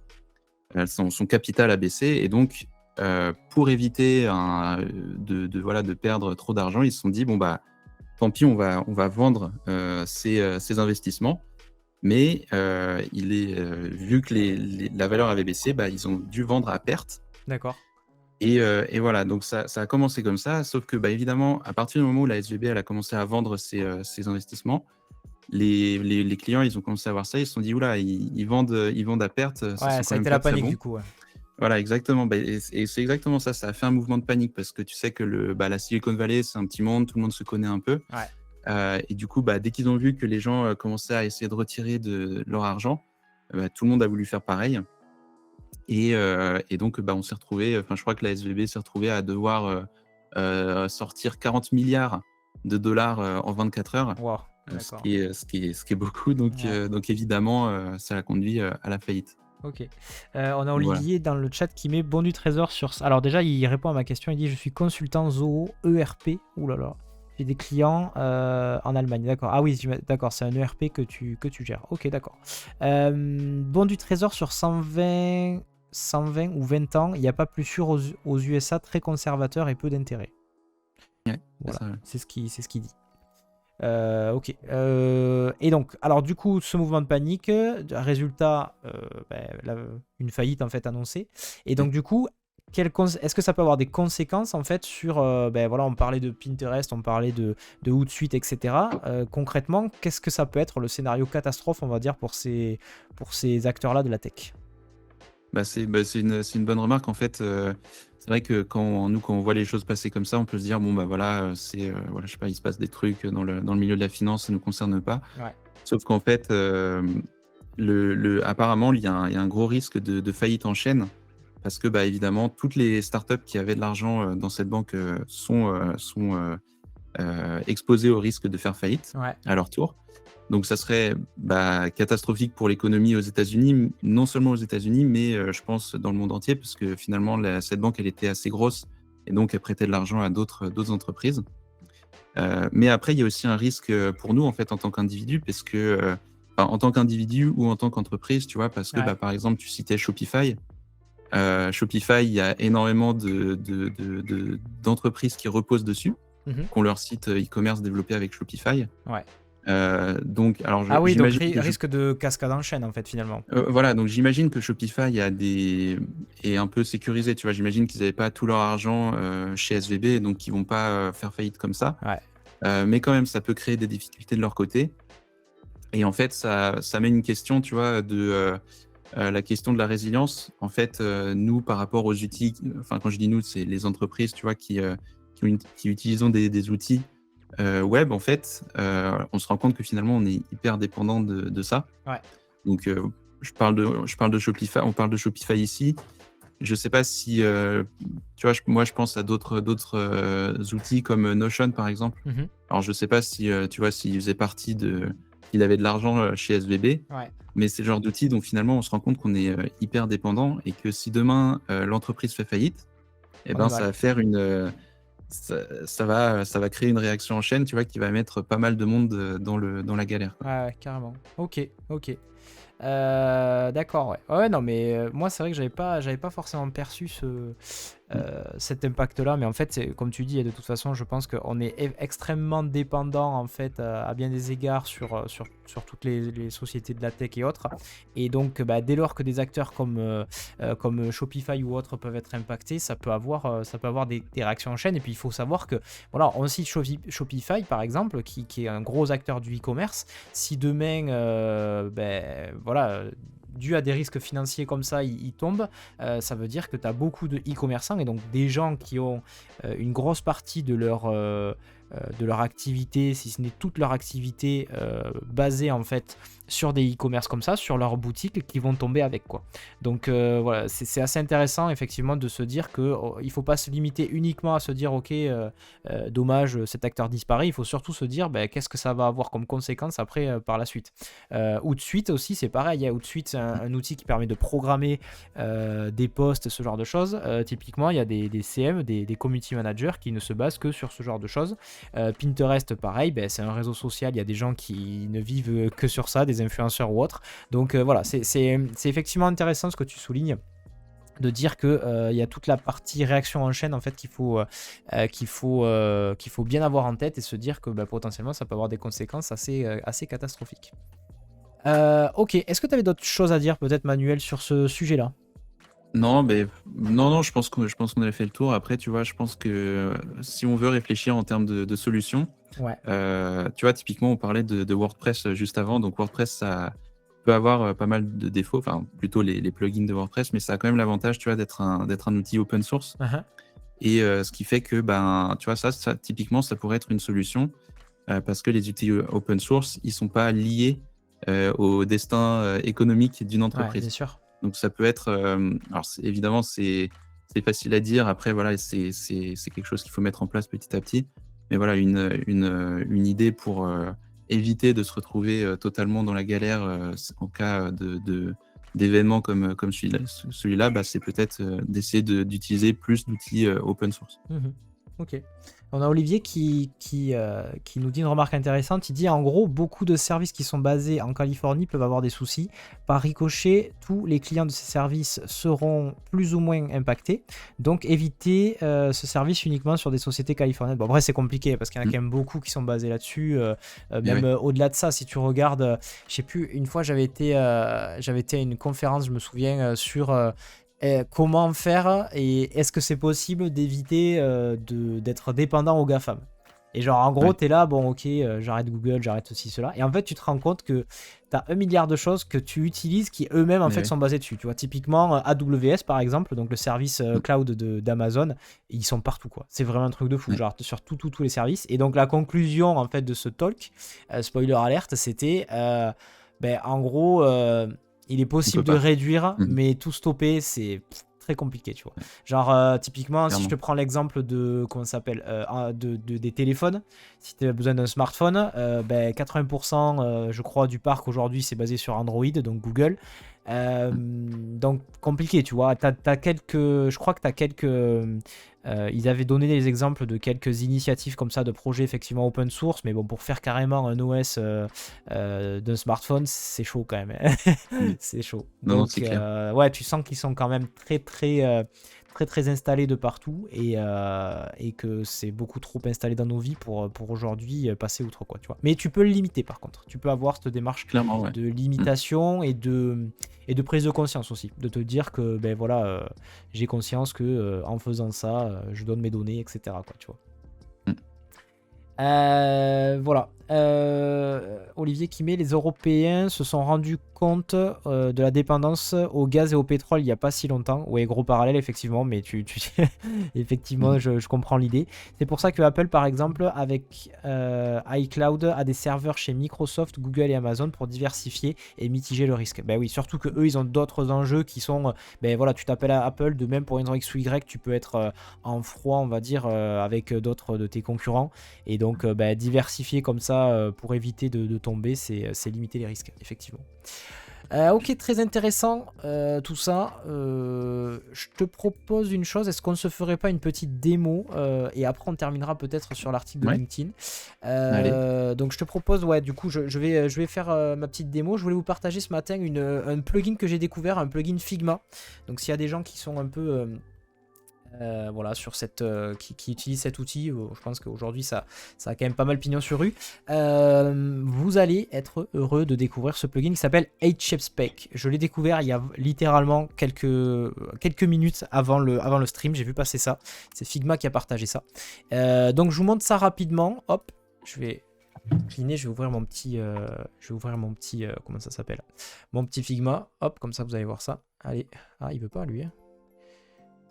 Son capital a baissé et donc pour éviter voilà, de perdre trop d'argent, ils se sont dit, bon, bah, tant pis, on va vendre ces investissements. Mais vu que la valeur avait baissé, bah, ils ont dû vendre à perte. D'accord. Et voilà, donc ça a commencé comme ça, sauf que bah, évidemment, à partir du moment où la SVB elle a commencé à vendre ses investissements, les clients ils ont commencé à voir ça, ils se sont dit oula, ils vendent à perte, ça Ouais, sent ça quand a même été la pas très panique bon. du coup. Ouais. Voilà, exactement. Bah, et c'est exactement ça. Ça a fait un mouvement de panique parce que tu sais que la Silicon Valley, c'est un petit monde, tout le monde se connaît un peu. Ouais. Et du coup, bah, dès qu'ils ont vu que les gens commençaient à essayer de retirer de leur argent, bah, tout le monde a voulu faire pareil. Et donc, bah, on s'est retrouvé, enfin, je crois que la SVB s'est retrouvée à devoir sortir 40 milliards de dollars en 24 heures, Wow. ce D'accord. qui est beaucoup. Donc, Ouais. donc évidemment, ça a conduit à la faillite. Ok. On a Voilà. Olivier dans le chat qui met bon du trésor sur. Alors déjà, il répond à ma question. Il dit je suis consultant Zoho ERP. Ouh là là. J'ai des clients en Allemagne. D'accord. Ah oui, d'accord. C'est un ERP que tu gères. Ok, d'accord. Bon du trésor sur 120 ou 20 ans. Il n'y a pas plus sûr aux USA, très conservateur et peu d'intérêt. Ouais, Voilà. c'est ça. C'est ce qu'il dit. Ok. Et donc, alors du coup, ce mouvement de panique, résultat, une faillite en fait annoncée. Et donc Ouais. du coup, est-ce que ça peut avoir des conséquences en fait sur, voilà, on parlait de Pinterest, on parlait de Hootsuite, etc. Concrètement, qu'est-ce que ça peut être le scénario catastrophe, on va dire, pour ces acteurs-là de la tech? C'est une bonne remarque. En fait, c'est vrai que quand on voit les choses passer comme ça, on peut se dire, bon, bah voilà, voilà, je sais pas, il se passe des trucs dans le milieu de la finance, ça ne nous concerne pas. Ouais. Sauf qu'en fait, apparemment, il y a un gros risque de faillite en chaîne parce que, bah, évidemment, toutes les startups qui avaient de l'argent dans cette banque sont exposées au risque de faire faillite Ouais. à leur tour. Donc, ça serait catastrophique pour l'économie aux États-Unis, non seulement aux États-Unis, mais je pense dans le monde entier, parce que finalement, cette banque, elle était assez grosse et donc elle prêtait de l'argent à d'autres entreprises. Mais après, il y a aussi un risque pour nous, en fait, en tant qu'individu, parce que, en tant qu'individu ou en tant qu'entreprise, tu vois, parce que, Ouais. par exemple, tu citais Shopify. Shopify, il y a énormément d'entreprises qui reposent dessus, qui ont leur site e-commerce développé avec Shopify. Ouais. Donc, alors, Ah oui, donc j'imagine que risque de cascade en chaîne en fait finalement. voilà, donc j'imagine que Shopify est un peu sécurisé, tu vois. J'imagine qu'ils n'avaient pas tout leur argent chez SVB, donc ils vont pas faire faillite comme ça. Ouais. Mais quand même, ça peut créer des difficultés de leur côté. Et en fait, ça met une question, tu vois, la question de la résilience. En fait, nous, par rapport aux outils, enfin, quand je dis nous, c'est les entreprises, tu vois, qui utilisons des outils web, en fait, on se rend compte que finalement, on est hyper dépendant de ça. Ouais. Donc, je parle de Shopify, on parle de Shopify ici. Je sais pas si, tu vois, moi, je pense à d'autres outils comme Notion, par exemple. Alors, je sais pas si, tu vois, s'il faisait partie il avait de l'argent chez SVB, Ouais. mais c'est le genre d'outil dont finalement, on se rend compte qu'on est hyper dépendant et que si demain, l'entreprise fait faillite, eh ben, ça va faire ça va créer une réaction en chaîne, tu vois, qui va mettre pas mal de monde dans la galère, quoi. Ouais, carrément. Ok. D'accord, ouais. Ouais, non, mais moi, c'est vrai que j'avais pas forcément perçu cet impact-là, mais en fait, comme tu dis, et de toute façon, je pense qu'on est extrêmement dépendant, en fait, à bien des égards sur toutes les sociétés de la tech et autres. Et donc, dès lors que des acteurs comme Shopify ou autres peuvent être impactés, ça peut avoir des réactions en chaîne. Et puis, il faut savoir que, voilà, on cite Shopify, par exemple, qui est un gros acteur du e-commerce. Si demain, voilà, dû à des risques financiers comme ça, ils tombent, ça veut dire que tu as beaucoup de e-commerçants et donc des gens qui ont une grosse partie de leur activité, si ce n'est toute leur activité basée en fait sur des e-commerce comme ça, sur leur boutique, qui vont tomber avec quoi. Donc voilà, c'est assez intéressant effectivement de se dire que il faut pas se limiter uniquement à se dire ok, dommage, cet acteur disparaît. Il faut surtout se dire qu'est-ce que ça va avoir comme conséquence après par la suite. Hootsuite aussi, c'est pareil. Hootsuite, c'est un outil qui permet de programmer des posts, ce genre de choses. Typiquement, il y a des CM, des community managers qui ne se basent que sur ce genre de choses. Pinterest, pareil, c'est un réseau social. Il y a des gens qui ne vivent que sur ça, des influenceurs ou autres. Donc voilà, c'est effectivement intéressant ce que tu soulignes. de dire que y a toute la partie réaction en chaîne en fait qu'il faut bien avoir en tête et se dire que potentiellement ça peut avoir des conséquences assez catastrophiques. Ok, est-ce que tu avais d'autres choses à dire peut-être Manuel sur ce sujet-là? Non, non, je pense qu'on a fait le tour. Après, tu vois, je pense que si on veut réfléchir en termes de solutions, Ouais, tu vois, typiquement, on parlait de WordPress juste avant. Donc, WordPress, ça peut avoir pas mal de défauts, enfin, plutôt les plugins de WordPress, mais ça a quand même l'avantage, tu vois, d'être un outil open source. uh-huh. Et ce qui fait que, tu vois, ça, typiquement, ça pourrait être une solution parce que les outils open source, ils sont pas liés au destin économique d'une Ouais, bien entreprise. sûr. Donc ça peut être, alors évidemment c'est facile à dire. Après voilà, c'est quelque chose qu'il faut mettre en place petit à petit. Mais voilà, une idée pour éviter de se retrouver totalement dans la galère en cas d'événements comme celui-là, c'est peut-être d'essayer d'utiliser plus d'outils open source. Mhm. Ok. On a Olivier qui nous dit une remarque intéressante. Il dit en gros, beaucoup de services qui sont basés en Californie peuvent avoir des soucis. Par ricochet, tous les clients de ces services seront plus ou moins impactés. Donc évitez ce service uniquement sur des sociétés californiennes. Bon, après, c'est compliqué parce qu'il y en a Mm. quand même beaucoup qui sont basés là-dessus. Mais Même ouais. au-delà de ça, si tu regardes, je sais plus, une fois j'avais été à une conférence, je me souviens, sur comment faire et est-ce que c'est possible d'éviter d'être dépendant aux GAFAM. Et genre en gros Ouais. t'es là, bon ok, j'arrête Google, j'arrête ceci, cela. Et en fait tu te rends compte que t'as 1 milliard de choses que tu utilises qui eux-mêmes en Mais fait ouais. sont basées dessus. Tu vois, typiquement AWS par exemple, donc le service Mm. cloud d'Amazon, ils sont partout quoi. C'est vraiment un truc de fou, Ouais. genre sur tous les services. Et donc la conclusion en fait de ce talk, spoiler alerte, c'était en gros il est On peut possible de pas. réduire, Mhm. mais tout stopper, c'est très compliqué, tu vois. Ouais, Genre, typiquement, si je te clairement. prends l'exemple de, comment ça s'appelle, des téléphones, si tu as besoin d'un smartphone, 80%, je crois, du parc aujourd'hui, c'est basé sur Android, donc Google. Mm. Donc, compliqué, tu vois. Je crois que tu as ils avaient donné des exemples de quelques initiatives comme ça de projets effectivement open source, mais bon, pour faire carrément un OS d'un smartphone, c'est chaud quand même. Oui. C'est chaud. Non, non, c'est Donc, clair. ouais, tu sens qu'ils sont quand même très installés de partout et que c'est beaucoup trop installé dans nos vies pour aujourd'hui passer outre, quoi, tu vois. Mais tu peux le limiter par contre. Tu peux avoir cette démarche Clairement, ouais. de Mm. limitation et de prise de conscience aussi. De te dire que, ben voilà, j'ai conscience que en faisant ça, je donne mes données, etc., quoi, tu vois. Mm. Voilà. Olivier qui met les Européens se sont rendus compte de la dépendance au gaz et au pétrole il n'y a pas si longtemps. Ouais, gros parallèle, effectivement, mais effectivement, Mhm. je comprends l'idée. C'est pour ça que Apple, par exemple, avec iCloud, a des serveurs chez Microsoft, Google et Amazon pour diversifier et mitiger le risque. Ben oui, surtout que eux, ils ont d'autres enjeux qui sont, ben voilà, tu t'appelles à Apple, de même pour une raison X ou Y, tu peux être en froid, on va dire, avec d'autres de tes concurrents. Et donc, diversifier comme ça pour éviter de tomber, c'est limiter les risques, effectivement. Ok, très intéressant tout ça. Je te propose une chose, est-ce qu'on ne se ferait pas une petite démo et après on terminera peut-être sur l'article de Ouais. LinkedIn. Allez. Donc je te propose, ouais, du coup je vais faire ma petite démo. Je voulais vous partager ce matin un plugin que j'ai découvert, un plugin Figma. Donc s'il y a des gens qui sont un peu... voilà, sur qui utilise cet outil, je pense qu'aujourd'hui ça a quand même pas mal pignon sur rue. Vous allez être heureux de découvrir ce plugin qui s'appelle HShapespec. Je l'ai découvert il y a littéralement quelques minutes avant le stream, j'ai vu passer ça. C'est Figma qui a partagé ça. Donc je vous montre ça rapidement. Hop, je vais cleaner, je vais ouvrir mon petit, comment ça s'appelle, mon petit Figma. Hop, comme ça vous allez voir ça. Allez, ah il veut pas lui. Hein.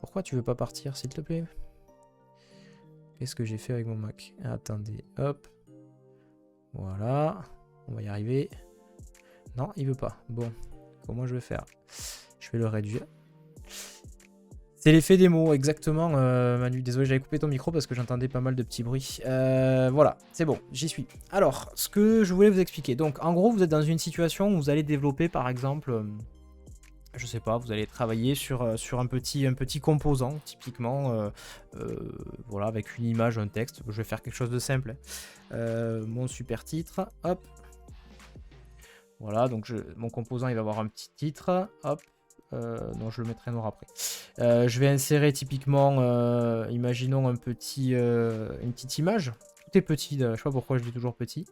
Pourquoi tu veux pas partir, s'il te plaît? Qu'est-ce que j'ai fait avec mon Mac? Attendez, hop. Voilà. On va y arriver. Non, il veut pas. Bon, comment je vais faire? Je vais le réduire. C'est l'effet démo, exactement, Manu. Désolé, j'avais coupé ton micro parce que j'entendais pas mal de petits bruits. Voilà, c'est bon, j'y suis. Alors, ce que je voulais vous expliquer. Donc, en gros, vous êtes dans une situation où vous allez développer, par exemple... je sais pas, vous allez travailler sur un petit composant, typiquement, voilà, avec une image, un texte. Je vais faire quelque chose de simple. Mon super titre, hop. Voilà, donc mon composant, il va avoir un petit titre, hop. Non, je le mettrai noir après. Je vais insérer typiquement, imaginons une petite image. Tout est petit, je sais pas pourquoi je dis toujours petit.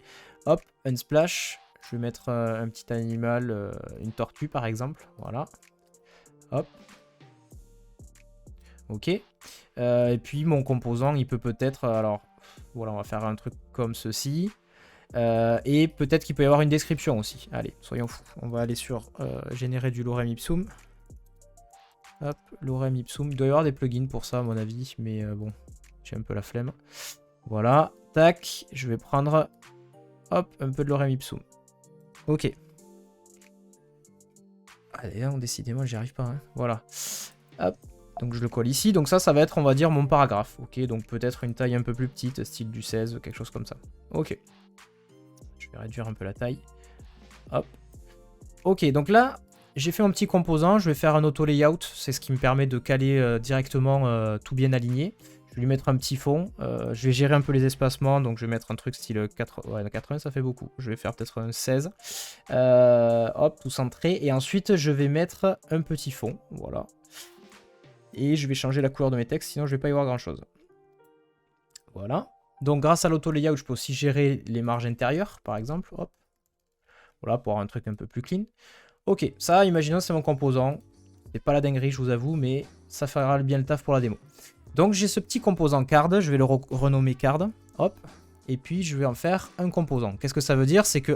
Hop, Unsplash. Je vais mettre un petit animal, une tortue par exemple. Voilà. Hop. Ok. Et puis mon composant, il peut peut-être... alors, voilà, on va faire un truc comme ceci. Et peut-être qu'il peut y avoir une description aussi. Allez, soyons fous. On va aller sur générer du lorem ipsum. Hop, lorem ipsum. Il doit y avoir des plugins pour ça, à mon avis. Mais bon, j'ai un peu la flemme. Voilà. Tac. Je vais prendre... hop, un peu de lorem ipsum. Ok. Allez, là, décidément, j'y arrive pas. Hein. Voilà. Hop. Donc je le colle ici. Donc ça va être, on va dire, mon paragraphe. Ok, donc peut-être une taille un peu plus petite, style du 16, quelque chose comme ça. Ok. Je vais réduire un peu la taille. Hop. Ok, donc là, j'ai fait mon petit composant. Je vais faire un auto-layout. C'est ce qui me permet de caler directement tout bien aligné. Je vais lui mettre un petit fond. Je vais gérer un peu les espacements. Donc je vais mettre un truc style 80. Ouais, 80, ça fait beaucoup. Je vais faire peut-être un 16. Hop, tout centré. Et ensuite, je vais mettre un petit fond. Voilà. Et je vais changer la couleur de mes textes, sinon je vais pas y voir grand chose. Voilà. Donc grâce à l'auto-layout, je peux aussi gérer les marges intérieures, par exemple. Hop. Voilà, pour avoir un truc un peu plus clean. Ok, ça, imaginons c'est mon composant. C'est pas la dinguerie, je vous avoue, mais ça fera bien le taf pour la démo. Donc j'ai ce petit composant card, je vais le renommer card. Hop. Et puis je vais en faire un composant. Qu'est-ce que ça veut dire? C'est que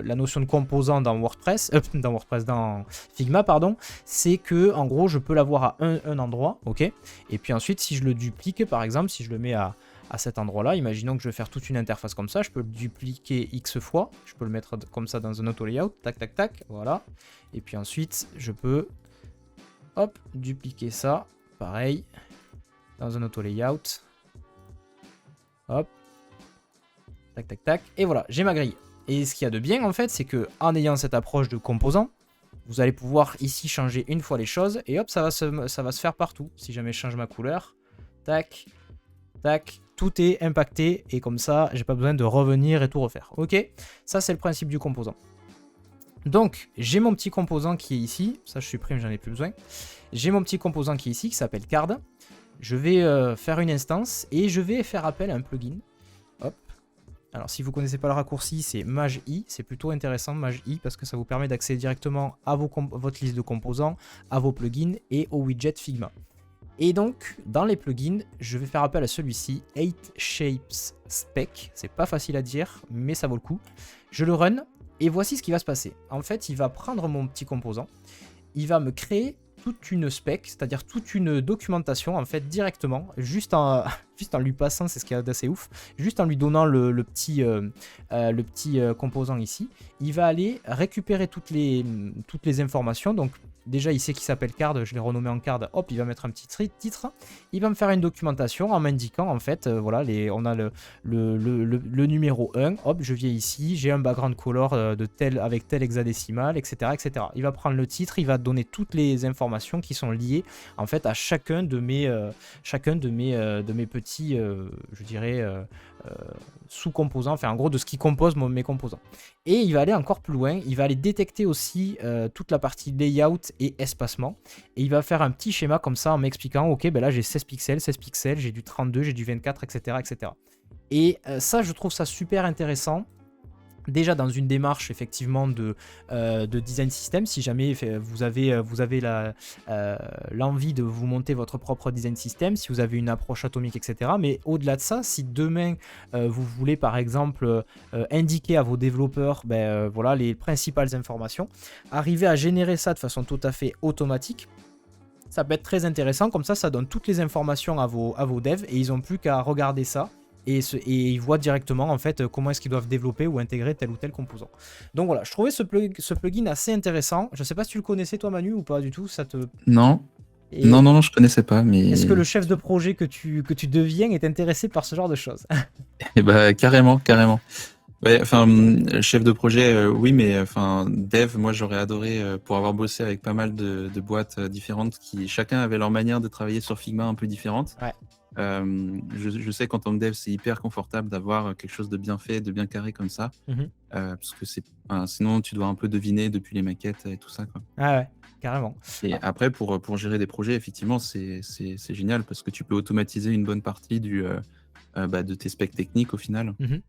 la notion de composant dans dans Figma, pardon, c'est que en gros je peux l'avoir à un endroit, ok. Et puis ensuite si je le duplique, par exemple, si je le mets à cet endroit-là, imaginons que je vais faire toute une interface comme ça, je peux le dupliquer X fois, je peux le mettre comme ça dans un auto layout, tac tac tac, voilà. Et puis ensuite je peux, hop, dupliquer ça, pareil, dans un auto layout, hop. Tac, tac, tac. Et voilà, j'ai ma grille. Et ce qu'il y a de bien, en fait, c'est que en ayant cette approche de composant, vous allez pouvoir ici changer une fois les choses. Et hop, ça va se faire partout. Si jamais je change ma couleur, tac, tac, tout est impacté. Et comme ça, j'ai pas besoin de revenir et tout refaire. Ok, ça, c'est le principe du composant. Donc, j'ai mon petit composant qui est ici. Ça, je supprime, j'en ai plus besoin. J'ai mon petit composant qui est ici, qui s'appelle card. Je vais faire une instance et je vais faire appel à un plugin. Hop. Alors si vous ne connaissez pas le raccourci, c'est Magi, c'est plutôt intéressant Magi parce que ça vous permet d'accéder directement à votre liste de composants, à vos plugins et aux widgets Figma. Et donc dans les plugins, je vais faire appel à celui-ci, 8 Shapes Spec, c'est pas facile à dire mais ça vaut le coup. Je le run et voici ce qui va se passer. En fait, il va prendre mon petit composant, il va me créer toute une spec, c'est-à-dire toute une documentation en fait directement, juste en lui passant, c'est ce qui est assez ouf, juste en lui donnant le petit composant ici, il va aller récupérer toutes les informations. Donc déjà il sait qu'il s'appelle card, je l'ai renommé en card, hop, il va mettre un petit titre, il va me faire une documentation en m'indiquant en fait, voilà, on a le numéro 1, hop, je viens ici, j'ai un background color avec tel hexadécimal, etc., etc. Il va prendre le titre, il va donner toutes les informations qui sont liées en fait à chacun de mes petits, je dirais, sous-composants, enfin en gros de ce qui compose mes composants. Et il va aller encore plus loin, il va aller détecter aussi toute la partie layout et espacement, et il va faire un petit schéma comme ça en m'expliquant, ok, ben là j'ai 16 pixels, j'ai du 32, j'ai du 24, etc. etc. Et ça, je trouve ça super intéressant. Déjà dans une démarche effectivement de design system, si jamais vous avez l'envie de vous monter votre propre design system, si vous avez une approche atomique, etc. Mais au-delà de ça, si demain vous voulez par exemple indiquer à vos développeurs voilà, les principales informations, arriver à générer ça de façon tout à fait automatique, ça peut être très intéressant. Comme ça donne toutes les informations à vos devs et ils n'ont plus qu'à regarder ça. Et ils voient directement en fait comment est-ce qu'ils doivent développer ou intégrer tel ou tel composant. Donc voilà, je trouvais ce plugin assez intéressant. Je sais pas si tu le connaissais toi Manu ou pas du tout. Non. Non, je connaissais pas. Mais est-ce que le chef de projet que tu deviens est intéressé par ce genre de choses? Eh bah, carrément. Ouais, enfin, chef de projet, oui, mais enfin, dev, moi j'aurais adoré pour avoir bossé avec pas mal de boîtes différentes qui chacun avait leur manière de travailler sur Figma un peu différente. Ouais. Je sais qu'en tant que dev, c'est hyper confortable d'avoir quelque chose de bien fait, de bien carré comme ça, parce que sinon tu dois un peu deviner depuis les maquettes et tout ça, quoi. Ah ouais. carrément. Et Ah, après, pour gérer des projets, effectivement, c'est génial parce que tu peux automatiser une bonne partie de tes specs techniques au final mhm.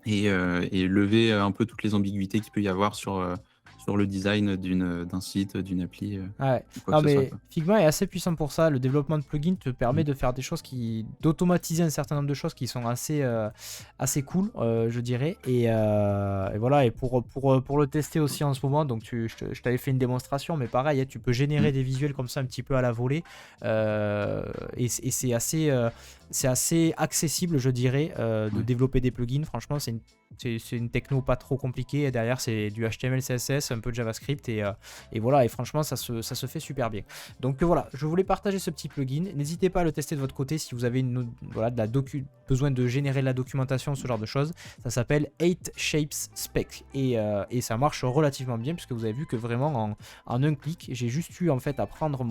et lever un peu toutes les ambiguïtés qu'il peut y avoir sur le design d'un site, d'une appli, Ouais. ou quoi que Non ce soit, mais quoi. Figma est assez puissant pour ça. Le développement de plugins te permet Mmh. de faire des choses d'automatiser un certain nombre de choses qui sont assez cool, je dirais. Et voilà. Et pour le tester aussi en ce moment, donc je t'avais fait une démonstration, mais pareil, hein, tu peux générer Mmh. des visuels comme ça un petit peu à la volée. Et c'est assez accessible, je dirais, de Ouais. développer des plugins. Franchement, c'est une techno pas trop compliquée. Et derrière, c'est du HTML, CSS, un peu de JavaScript et voilà, et franchement, ça se fait super bien. Donc voilà, je voulais partager ce petit plugin. N'hésitez pas à le tester de votre côté si vous avez voilà, besoin de générer de la documentation, ce genre de choses. Ça s'appelle 8 Shapes Spec et ça marche relativement bien puisque vous avez vu que vraiment en un clic, j'ai juste eu en fait à prendre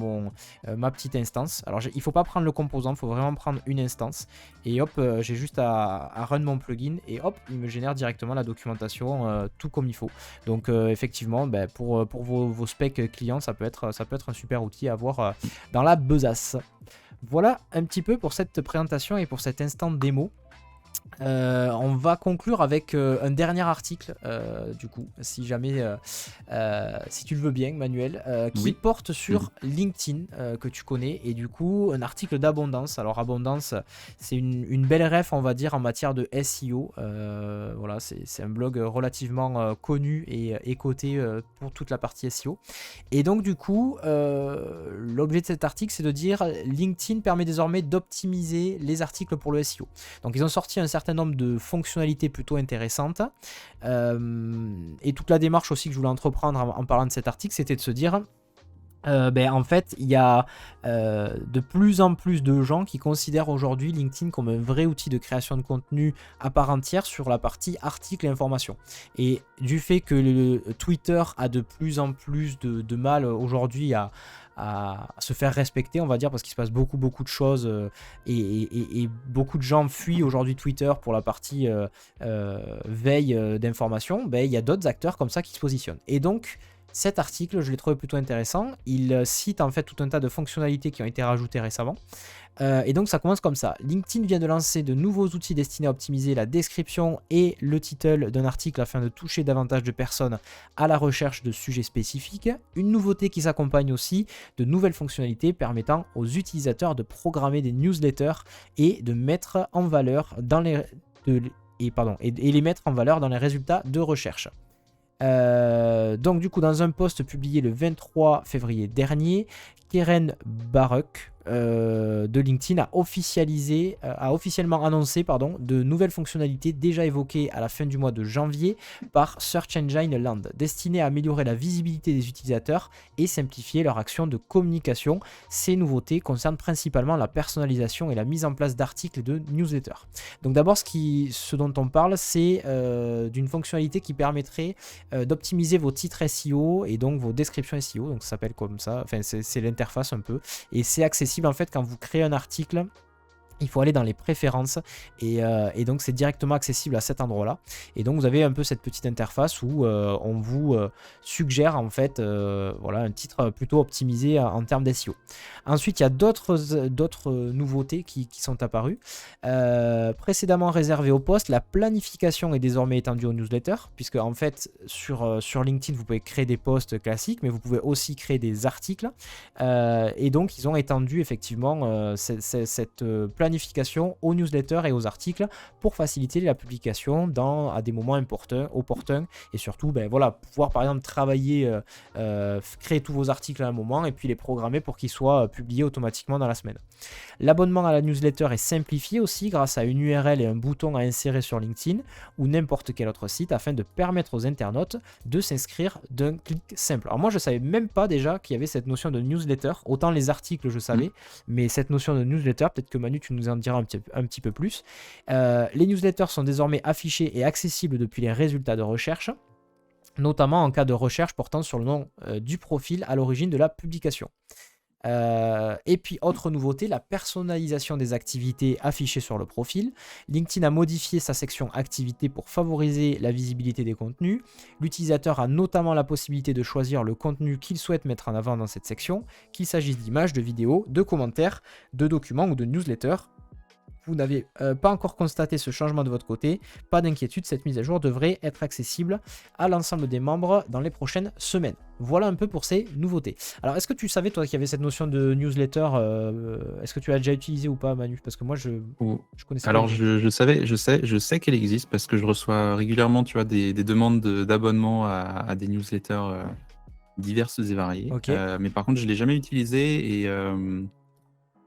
ma petite instance. Alors il faut pas prendre le composant, il faut vraiment prendre une instance et hop, j'ai juste à run mon plugin et hop, il me génère directement la documentation tout comme il faut. Donc effectivement, ben, pour vos specs clients, ça peut être un super outil à avoir dans la besace. Voilà un petit peu pour cette présentation et pour cet instant démo. On va conclure avec un dernier article, du coup, si jamais, si tu le veux bien, Manuel, qui Oui. porte Mmh. sur LinkedIn, que tu connais, et du coup, un article d'Abondance. Alors, Abondance, c'est une belle ref, on va dire, en matière de SEO. Voilà, c'est un blog relativement connu et coté pour toute la partie SEO. Et donc, du coup, l'objet de cet article, c'est de dire LinkedIn permet désormais d'optimiser les articles pour le SEO. Donc ils ont sorti un certain nombre de fonctionnalités plutôt intéressantes. Et toute la démarche aussi que je voulais entreprendre en parlant de cet article, c'était de se dire, en fait, il y a de plus en plus de gens qui considèrent aujourd'hui LinkedIn comme un vrai outil de création de contenu à part entière sur la partie articles et informations. Et du fait que Twitter a de plus en plus de mal aujourd'hui à se faire respecter, on va dire, parce qu'il se passe beaucoup de choses et beaucoup de gens fuient aujourd'hui Twitter pour la partie veille d'information, ben, il y a d'autres acteurs comme ça qui se positionnent. Et donc, cet article, je l'ai trouvé plutôt intéressant. Il cite en fait tout un tas de fonctionnalités qui ont été rajoutées récemment. Et donc ça commence comme ça. LinkedIn vient de lancer de nouveaux outils destinés à optimiser la description et le title d'un article afin de toucher davantage de personnes à la recherche de sujets spécifiques. Une nouveauté qui s'accompagne aussi de nouvelles fonctionnalités permettant aux utilisateurs de programmer des newsletters et de mettre en valeur dans les les mettre en valeur dans les résultats de recherche. Donc du coup, dans un post publié le 23 février dernier, Keren Baruch de LinkedIn a officiellement annoncé de nouvelles fonctionnalités déjà évoquées à la fin du mois de janvier par Search Engine Land, destinées à améliorer la visibilité des utilisateurs et simplifier leur action de communication. Ces nouveautés concernent principalement la personnalisation et la mise en place d'articles et de newsletters. Donc d'abord, ce dont on parle, c'est d'une fonctionnalité qui permettrait d'optimiser vos titres SEO et donc vos descriptions SEO, donc ça s'appelle comme ça, enfin c'est l'interface un peu, et c'est accessible en fait quand vous créez un article. Il faut aller dans les préférences et donc c'est directement accessible à cet endroit-là. Et donc vous avez un peu cette petite interface où on vous suggère en fait voilà, un titre plutôt optimisé en termes d'SEO. Ensuite, il y a d'autres nouveautés qui sont apparues. Précédemment réservé aux posts, la planification est désormais étendue aux newsletters, puisque en fait sur LinkedIn vous pouvez créer des posts classiques, mais vous pouvez aussi créer des articles. Et donc ils ont étendu effectivement cette planification aux newsletters et aux articles pour faciliter la publication à des moments opportuns et surtout voilà, pouvoir par exemple travailler, créer tous vos articles à un moment et puis les programmer pour qu'ils soient publiés automatiquement dans la semaine. L'abonnement à la newsletter est simplifié aussi grâce à une URL et un bouton à insérer sur LinkedIn ou n'importe quel autre site afin de permettre aux internautes de s'inscrire d'un clic simple. Alors moi je savais même pas déjà qu'il y avait cette notion de newsletter, autant les articles je savais, mais cette notion de newsletter, peut-être que Manu tu nous en diras un petit peu plus. Les newsletters sont désormais affichés et accessibles depuis les résultats de recherche, notamment en cas de recherche portant sur le nom du profil à l'origine de la publication. Et puis, autre nouveauté, la personnalisation des activités affichées sur le profil. LinkedIn a modifié sa section activités pour favoriser la visibilité des contenus. L'utilisateur a notamment la possibilité de choisir le contenu qu'il souhaite mettre en avant dans cette section, qu'il s'agisse d'images, de vidéos, de commentaires, de documents ou de newsletters. Vous n'avez pas encore constaté ce changement de votre côté, pas d'inquiétude, cette mise à jour devrait être accessible à l'ensemble des membres dans les prochaines semaines. Voilà un peu pour ces nouveautés. Alors, est-ce que tu savais, toi, qu'il y avait cette notion de newsletter est-ce que tu l'as déjà utilisé ou pas, Manu? Parce que moi, je connaissais pas Alors, du tout. je sais qu'elle existe parce que je reçois régulièrement, tu vois, des demandes d'abonnement à des newsletters diverses et variées. Ok, Mais par contre, je l'ai jamais utilisé et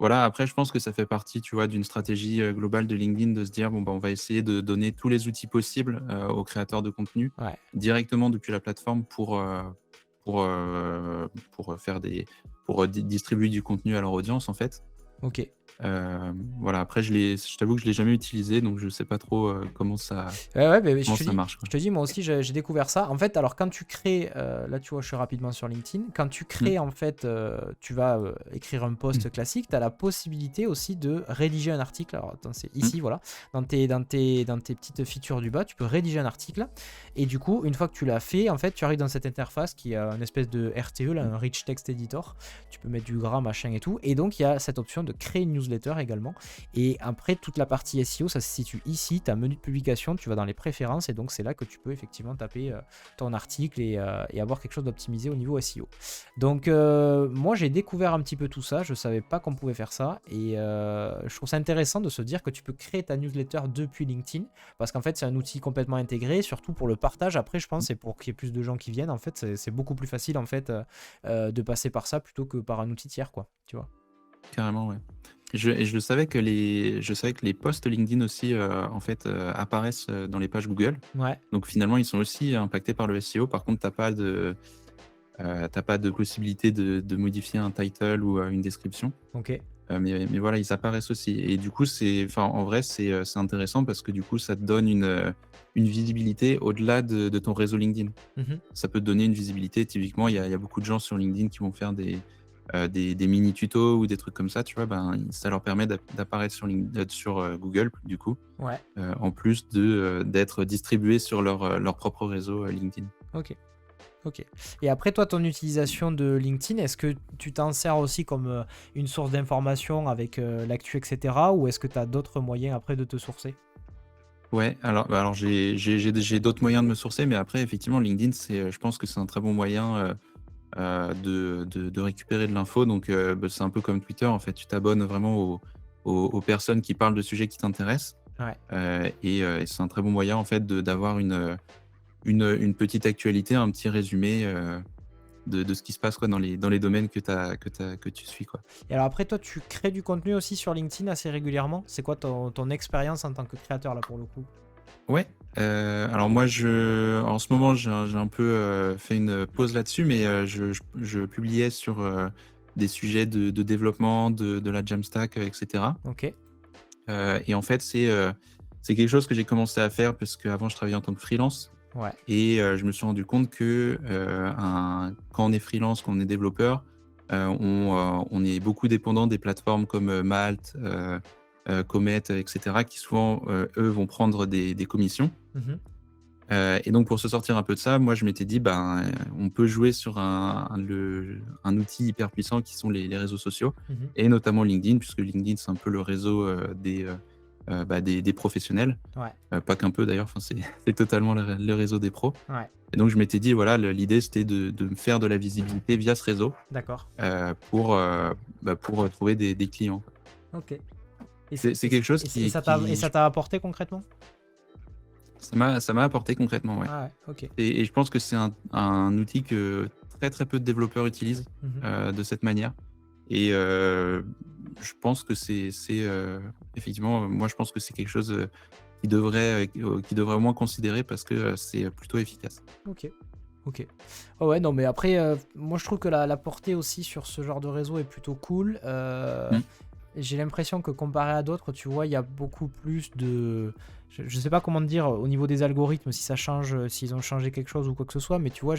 voilà. Après, je pense que ça fait partie, tu vois, d'une stratégie globale de LinkedIn de se dire bon, bah, on va essayer de donner tous les outils possibles aux créateurs de contenu ouais, directement depuis la plateforme pour, faire distribuer du contenu à leur audience, en fait. ok. Voilà, après je t'avoue que je l'ai jamais utilisé, donc je sais pas trop, comment ça Ouais, bah, comment ça marche, je quoi. te dis, moi aussi, j'ai découvert ça. En fait, alors quand tu crées, là tu vois, je suis rapidement sur LinkedIn, quand tu Mmh. crées, en fait, tu vas écrire un Mmh. post classique, tu as la possibilité aussi de rédiger un article. Alors, attends, c'est Mmh. ici, voilà, dans tes petites features du bas, tu peux rédiger un article. Et du coup, une fois que tu l'as fait, en fait, tu arrives dans cette interface qui a une espèce de RTE, là, Mmh. un Rich Text Editor. Tu peux mettre du gras, machin et tout. Et donc, il y a cette option de créer une newsletter également. Et après, toute la partie SEO, ça se situe ici. Tu as menu de publication, tu vas dans les préférences et donc c'est là que tu peux effectivement taper ton article et avoir quelque chose d'optimisé au niveau SEO. Donc, moi, j'ai découvert un petit peu tout ça. Je savais pas qu'on pouvait faire ça et je trouve ça intéressant de se dire que tu peux créer ta newsletter depuis LinkedIn parce qu'en fait, c'est un outil complètement intégré, surtout pour le partage. Après, je pense, c'est pour qu'il y ait plus de gens qui viennent. En fait, c'est beaucoup plus facile en fait de passer par ça plutôt que par un outil tiers, quoi. Tu vois. Carrément, ouais. Je savais que les posts LinkedIn aussi, en fait, apparaissent, dans les pages Google. Ouais, Donc finalement, ils sont aussi impactés par le SEO. Par contre, tu pas de possibilité de modifier un title ou, une description. ok. Mais voilà, ils apparaissent aussi et du coup, en vrai, c'est intéressant parce que du coup, ça te donne une visibilité au-delà de ton réseau LinkedIn. Mhm. Ça peut te donner une visibilité. Typiquement, il y a beaucoup de gens sur LinkedIn qui vont faire des mini tutos ou des trucs comme ça, tu vois? Ben, ça leur permet d'apparaître sur Google, du coup, Ouais, en plus d'être distribués sur leur propre réseau, LinkedIn. ok. Ok. Et après, toi, ton utilisation de LinkedIn, est-ce que tu t'en sers aussi comme une source d'information avec l'actu, etc. Ou est-ce que tu as d'autres moyens après de te sourcer? Ouais, alors j'ai d'autres moyens de me sourcer, mais après effectivement LinkedIn, je pense que c'est un très bon moyen, de récupérer de l'info. Donc bah, c'est un peu comme Twitter en fait, tu t'abonnes vraiment aux personnes qui parlent de sujets qui t'intéressent, Ouais. et c'est un très bon moyen en fait d'avoir une petite actualité, un petit résumé, de ce qui se passe quoi dans les domaines que tu suis quoi. Et alors après, toi, tu crées du contenu aussi sur LinkedIn assez régulièrement. C'est quoi ton expérience en tant que créateur là pour le coup? Ouais, alors moi en ce moment j'ai un peu, fait une pause là-dessus, mais je publiais sur, des sujets de développement, de la Jamstack, et cetera. Ok. Et en fait, c'est quelque chose que j'ai commencé à faire parce qu'avant je travaillais en tant que freelance Ouais. et je me suis rendu compte que, quand on est freelance, quand on est développeur, on est beaucoup dépendant des plateformes comme, Malt, Comet, et cetera, qui souvent, eux, vont prendre des commissions. Mhm. Et donc pour se sortir un peu de ça, moi je m'étais dit: «Ben, on peut jouer sur un outil hyper puissant qui sont les réseaux sociaux», Mhm. et notamment LinkedIn, puisque LinkedIn, c'est un peu le réseau, des professionnels. Ouais. Pas qu'un peu d'ailleurs, enfin c'est c'est totalement le réseau des pros. Ouais. Et donc je m'étais dit voilà, l'idée c'était de me faire de la visibilité via ce réseau, D'accord. pour trouver des clients. Ok. Et, C'est quelque chose et qui ça t'a apporté concrètement? ça m'a apporté concrètement, ouais. Ah ouais. Ok. Et je pense que c'est un outil que très, très peu de développeurs utilisent, Mhm. de cette manière. Et je pense que effectivement, moi je pense que c'est quelque chose, qui devrait au moins considérer parce que, c'est plutôt efficace. Ok. Ok. Oh ouais, non, mais après, moi je trouve que la portée aussi sur ce genre de réseau est plutôt cool. Mmh. J'ai l'impression que comparé à d'autres, tu vois, il y a beaucoup plus de. Je sais pas comment te dire au niveau des algorithmes, si ça change, s'ils ont changé quelque chose ou quoi que ce soit, mais tu vois,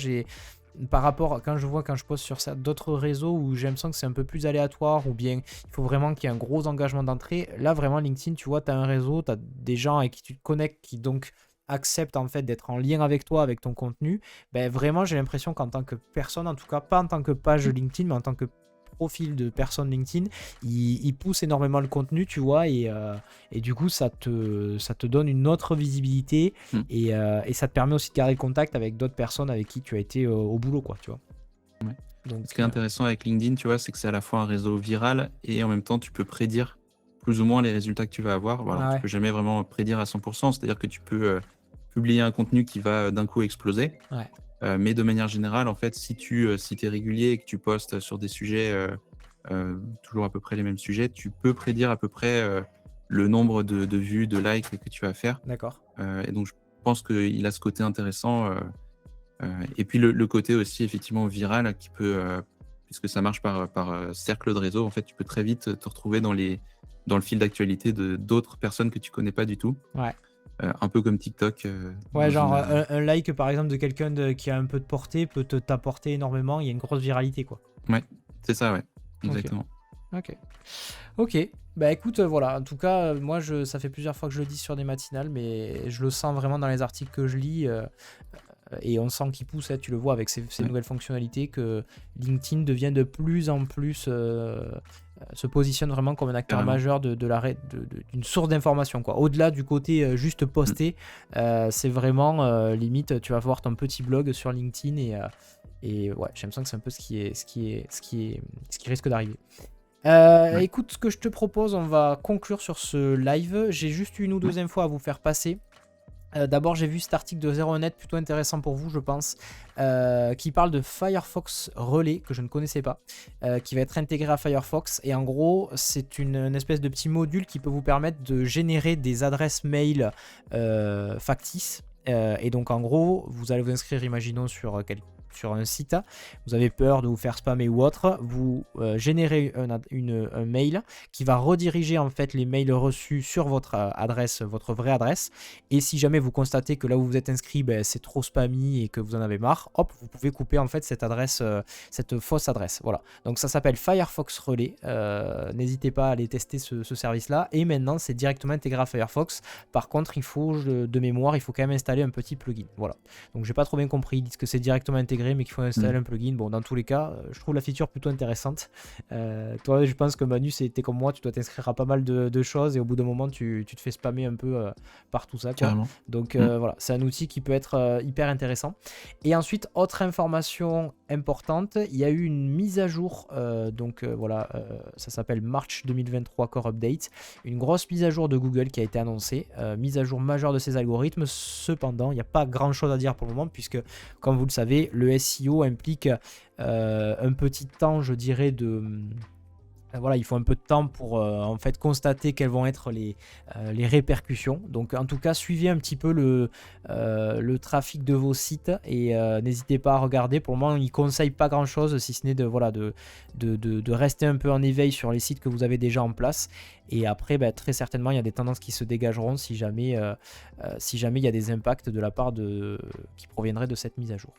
par rapport, quand je poste sur d'autres réseaux où j'ai l'impression que c'est un peu plus aléatoire, ou bien il faut vraiment qu'il y ait un gros engagement d'entrée, là vraiment LinkedIn, tu vois, tu as un réseau, tu as des gens avec qui tu te connectes, qui donc acceptent en fait d'être en lien avec toi, avec ton contenu. Ben vraiment, j'ai l'impression qu'en tant que personne, en tout cas pas en tant que page LinkedIn, mais en tant que profil de personne LinkedIn, il pousse énormément le contenu, tu vois, et du coup, ça te donne une autre visibilité, Mm. et ça te permet aussi de garder le contact avec d'autres personnes avec qui tu as été au boulot, quoi, tu vois. Ouais. Donc, Ce qui est intéressant avec LinkedIn, tu vois, c'est que c'est à la fois un réseau viral et en même temps, tu peux prédire plus ou moins les résultats que tu vas avoir. Bon, alors, ah tu ouais, peux jamais vraiment prédire à 100%, c'est-à-dire que tu peux publier un contenu qui va d'un coup exploser. ouais, Mais de manière générale, en fait, si tu es régulier et que tu postes sur des sujets, toujours à peu près les mêmes sujets, tu peux prédire à peu près le nombre de vues, de likes que tu vas faire. d'accord. Et donc, je pense qu'il a ce côté intéressant. Et puis le côté aussi effectivement viral qui peut, puisque ça marche par cercle de réseau, en fait, tu peux très vite te retrouver dans le fil d'actualité de d'autres personnes que tu connais pas du tout. Ouais. Un peu comme TikTok, Ouais, dans genre une, un like par exemple de quelqu'un qui a un peu de portée peut t'apporter énormément, il y a une grosse viralité, quoi. ouais, c'est ça, ouais, Ok. exactement. Ok. Ok. Bah écoute, voilà. En tout cas, moi, ça fait plusieurs fois que je le dis sur des matinales, mais je le sens vraiment dans les articles que je lis. Et on sent qu'il pousse, hein, tu le vois avec ces Ouais, nouvelles fonctionnalités, que LinkedIn devient de plus en plus, se positionne vraiment comme un acteur carrément. majeur d'une source d'information, quoi. Au-delà du côté juste Mmh. poster, c'est vraiment limite, tu vas voir ton petit blog sur LinkedIn, et ouais, j'ai l'impression que c'est un peu ce qui risque d'arriver. Ouais. Écoute, ce que je te propose, on va conclure sur ce live. J'ai juste une ou Ouais. deux infos à vous faire passer. D'abord, j'ai vu cet article de 01net, plutôt intéressant pour vous, je pense, qui parle de Firefox Relay, que je ne connaissais pas, qui va être intégré à Firefox. Et en gros, c'est une espèce de petit module qui peut vous permettre de générer des adresses mail factices. Et donc, en gros, vous allez vous inscrire, imaginons, sur un site, vous avez peur de vous faire spammer ou autre, vous générez un mail qui va rediriger en fait les mails reçus sur votre adresse, votre vraie adresse. Et si jamais vous constatez que là où vous êtes inscrit, ben, c'est trop spammy et que vous en avez marre, hop, vous pouvez couper en fait cette adresse, cette fausse adresse. Voilà. Donc ça s'appelle Firefox Relay. N'hésitez pas à aller tester ce service-là. Et maintenant, c'est directement intégré à Firefox. Par contre, de mémoire, il faut quand même installer un petit plugin. Voilà. Donc j'ai pas trop bien compris. Ils disent que c'est directement intégré, mais qu'il faut installer Mmh. un plugin. Bon, dans tous les cas, je trouve la feature plutôt intéressante. Toi, je pense que Manu, c'était comme moi, tu dois t'inscrire à pas mal de choses, et au bout d'un moment, tu te fais spammer un peu par tout ça, quoi. Carrément. Donc Mmh. voilà, c'est un outil qui peut être hyper intéressant. Et ensuite, autre information importante, il y a eu une mise à jour, voilà, ça s'appelle March 2023 Core Update, une grosse mise à jour de Google qui a été annoncée, mise à jour majeure de ses algorithmes. Cependant, il n'y a pas grand chose à dire pour le moment, puisque comme vous le savez, le SEO implique un petit temps, je dirais, voilà, il faut un peu de temps pour en fait constater quelles vont être les répercussions. Donc en tout cas, suivez un petit peu le trafic de vos sites, et n'hésitez pas à regarder. Pour le moment, ils ne conseillent pas grand chose, si ce n'est de rester un peu en éveil sur les sites que vous avez déjà en place. Et après, bah, très certainement, il y a des tendances qui se dégageront si jamais il y a des impacts de la part qui proviendraient de cette mise à jour.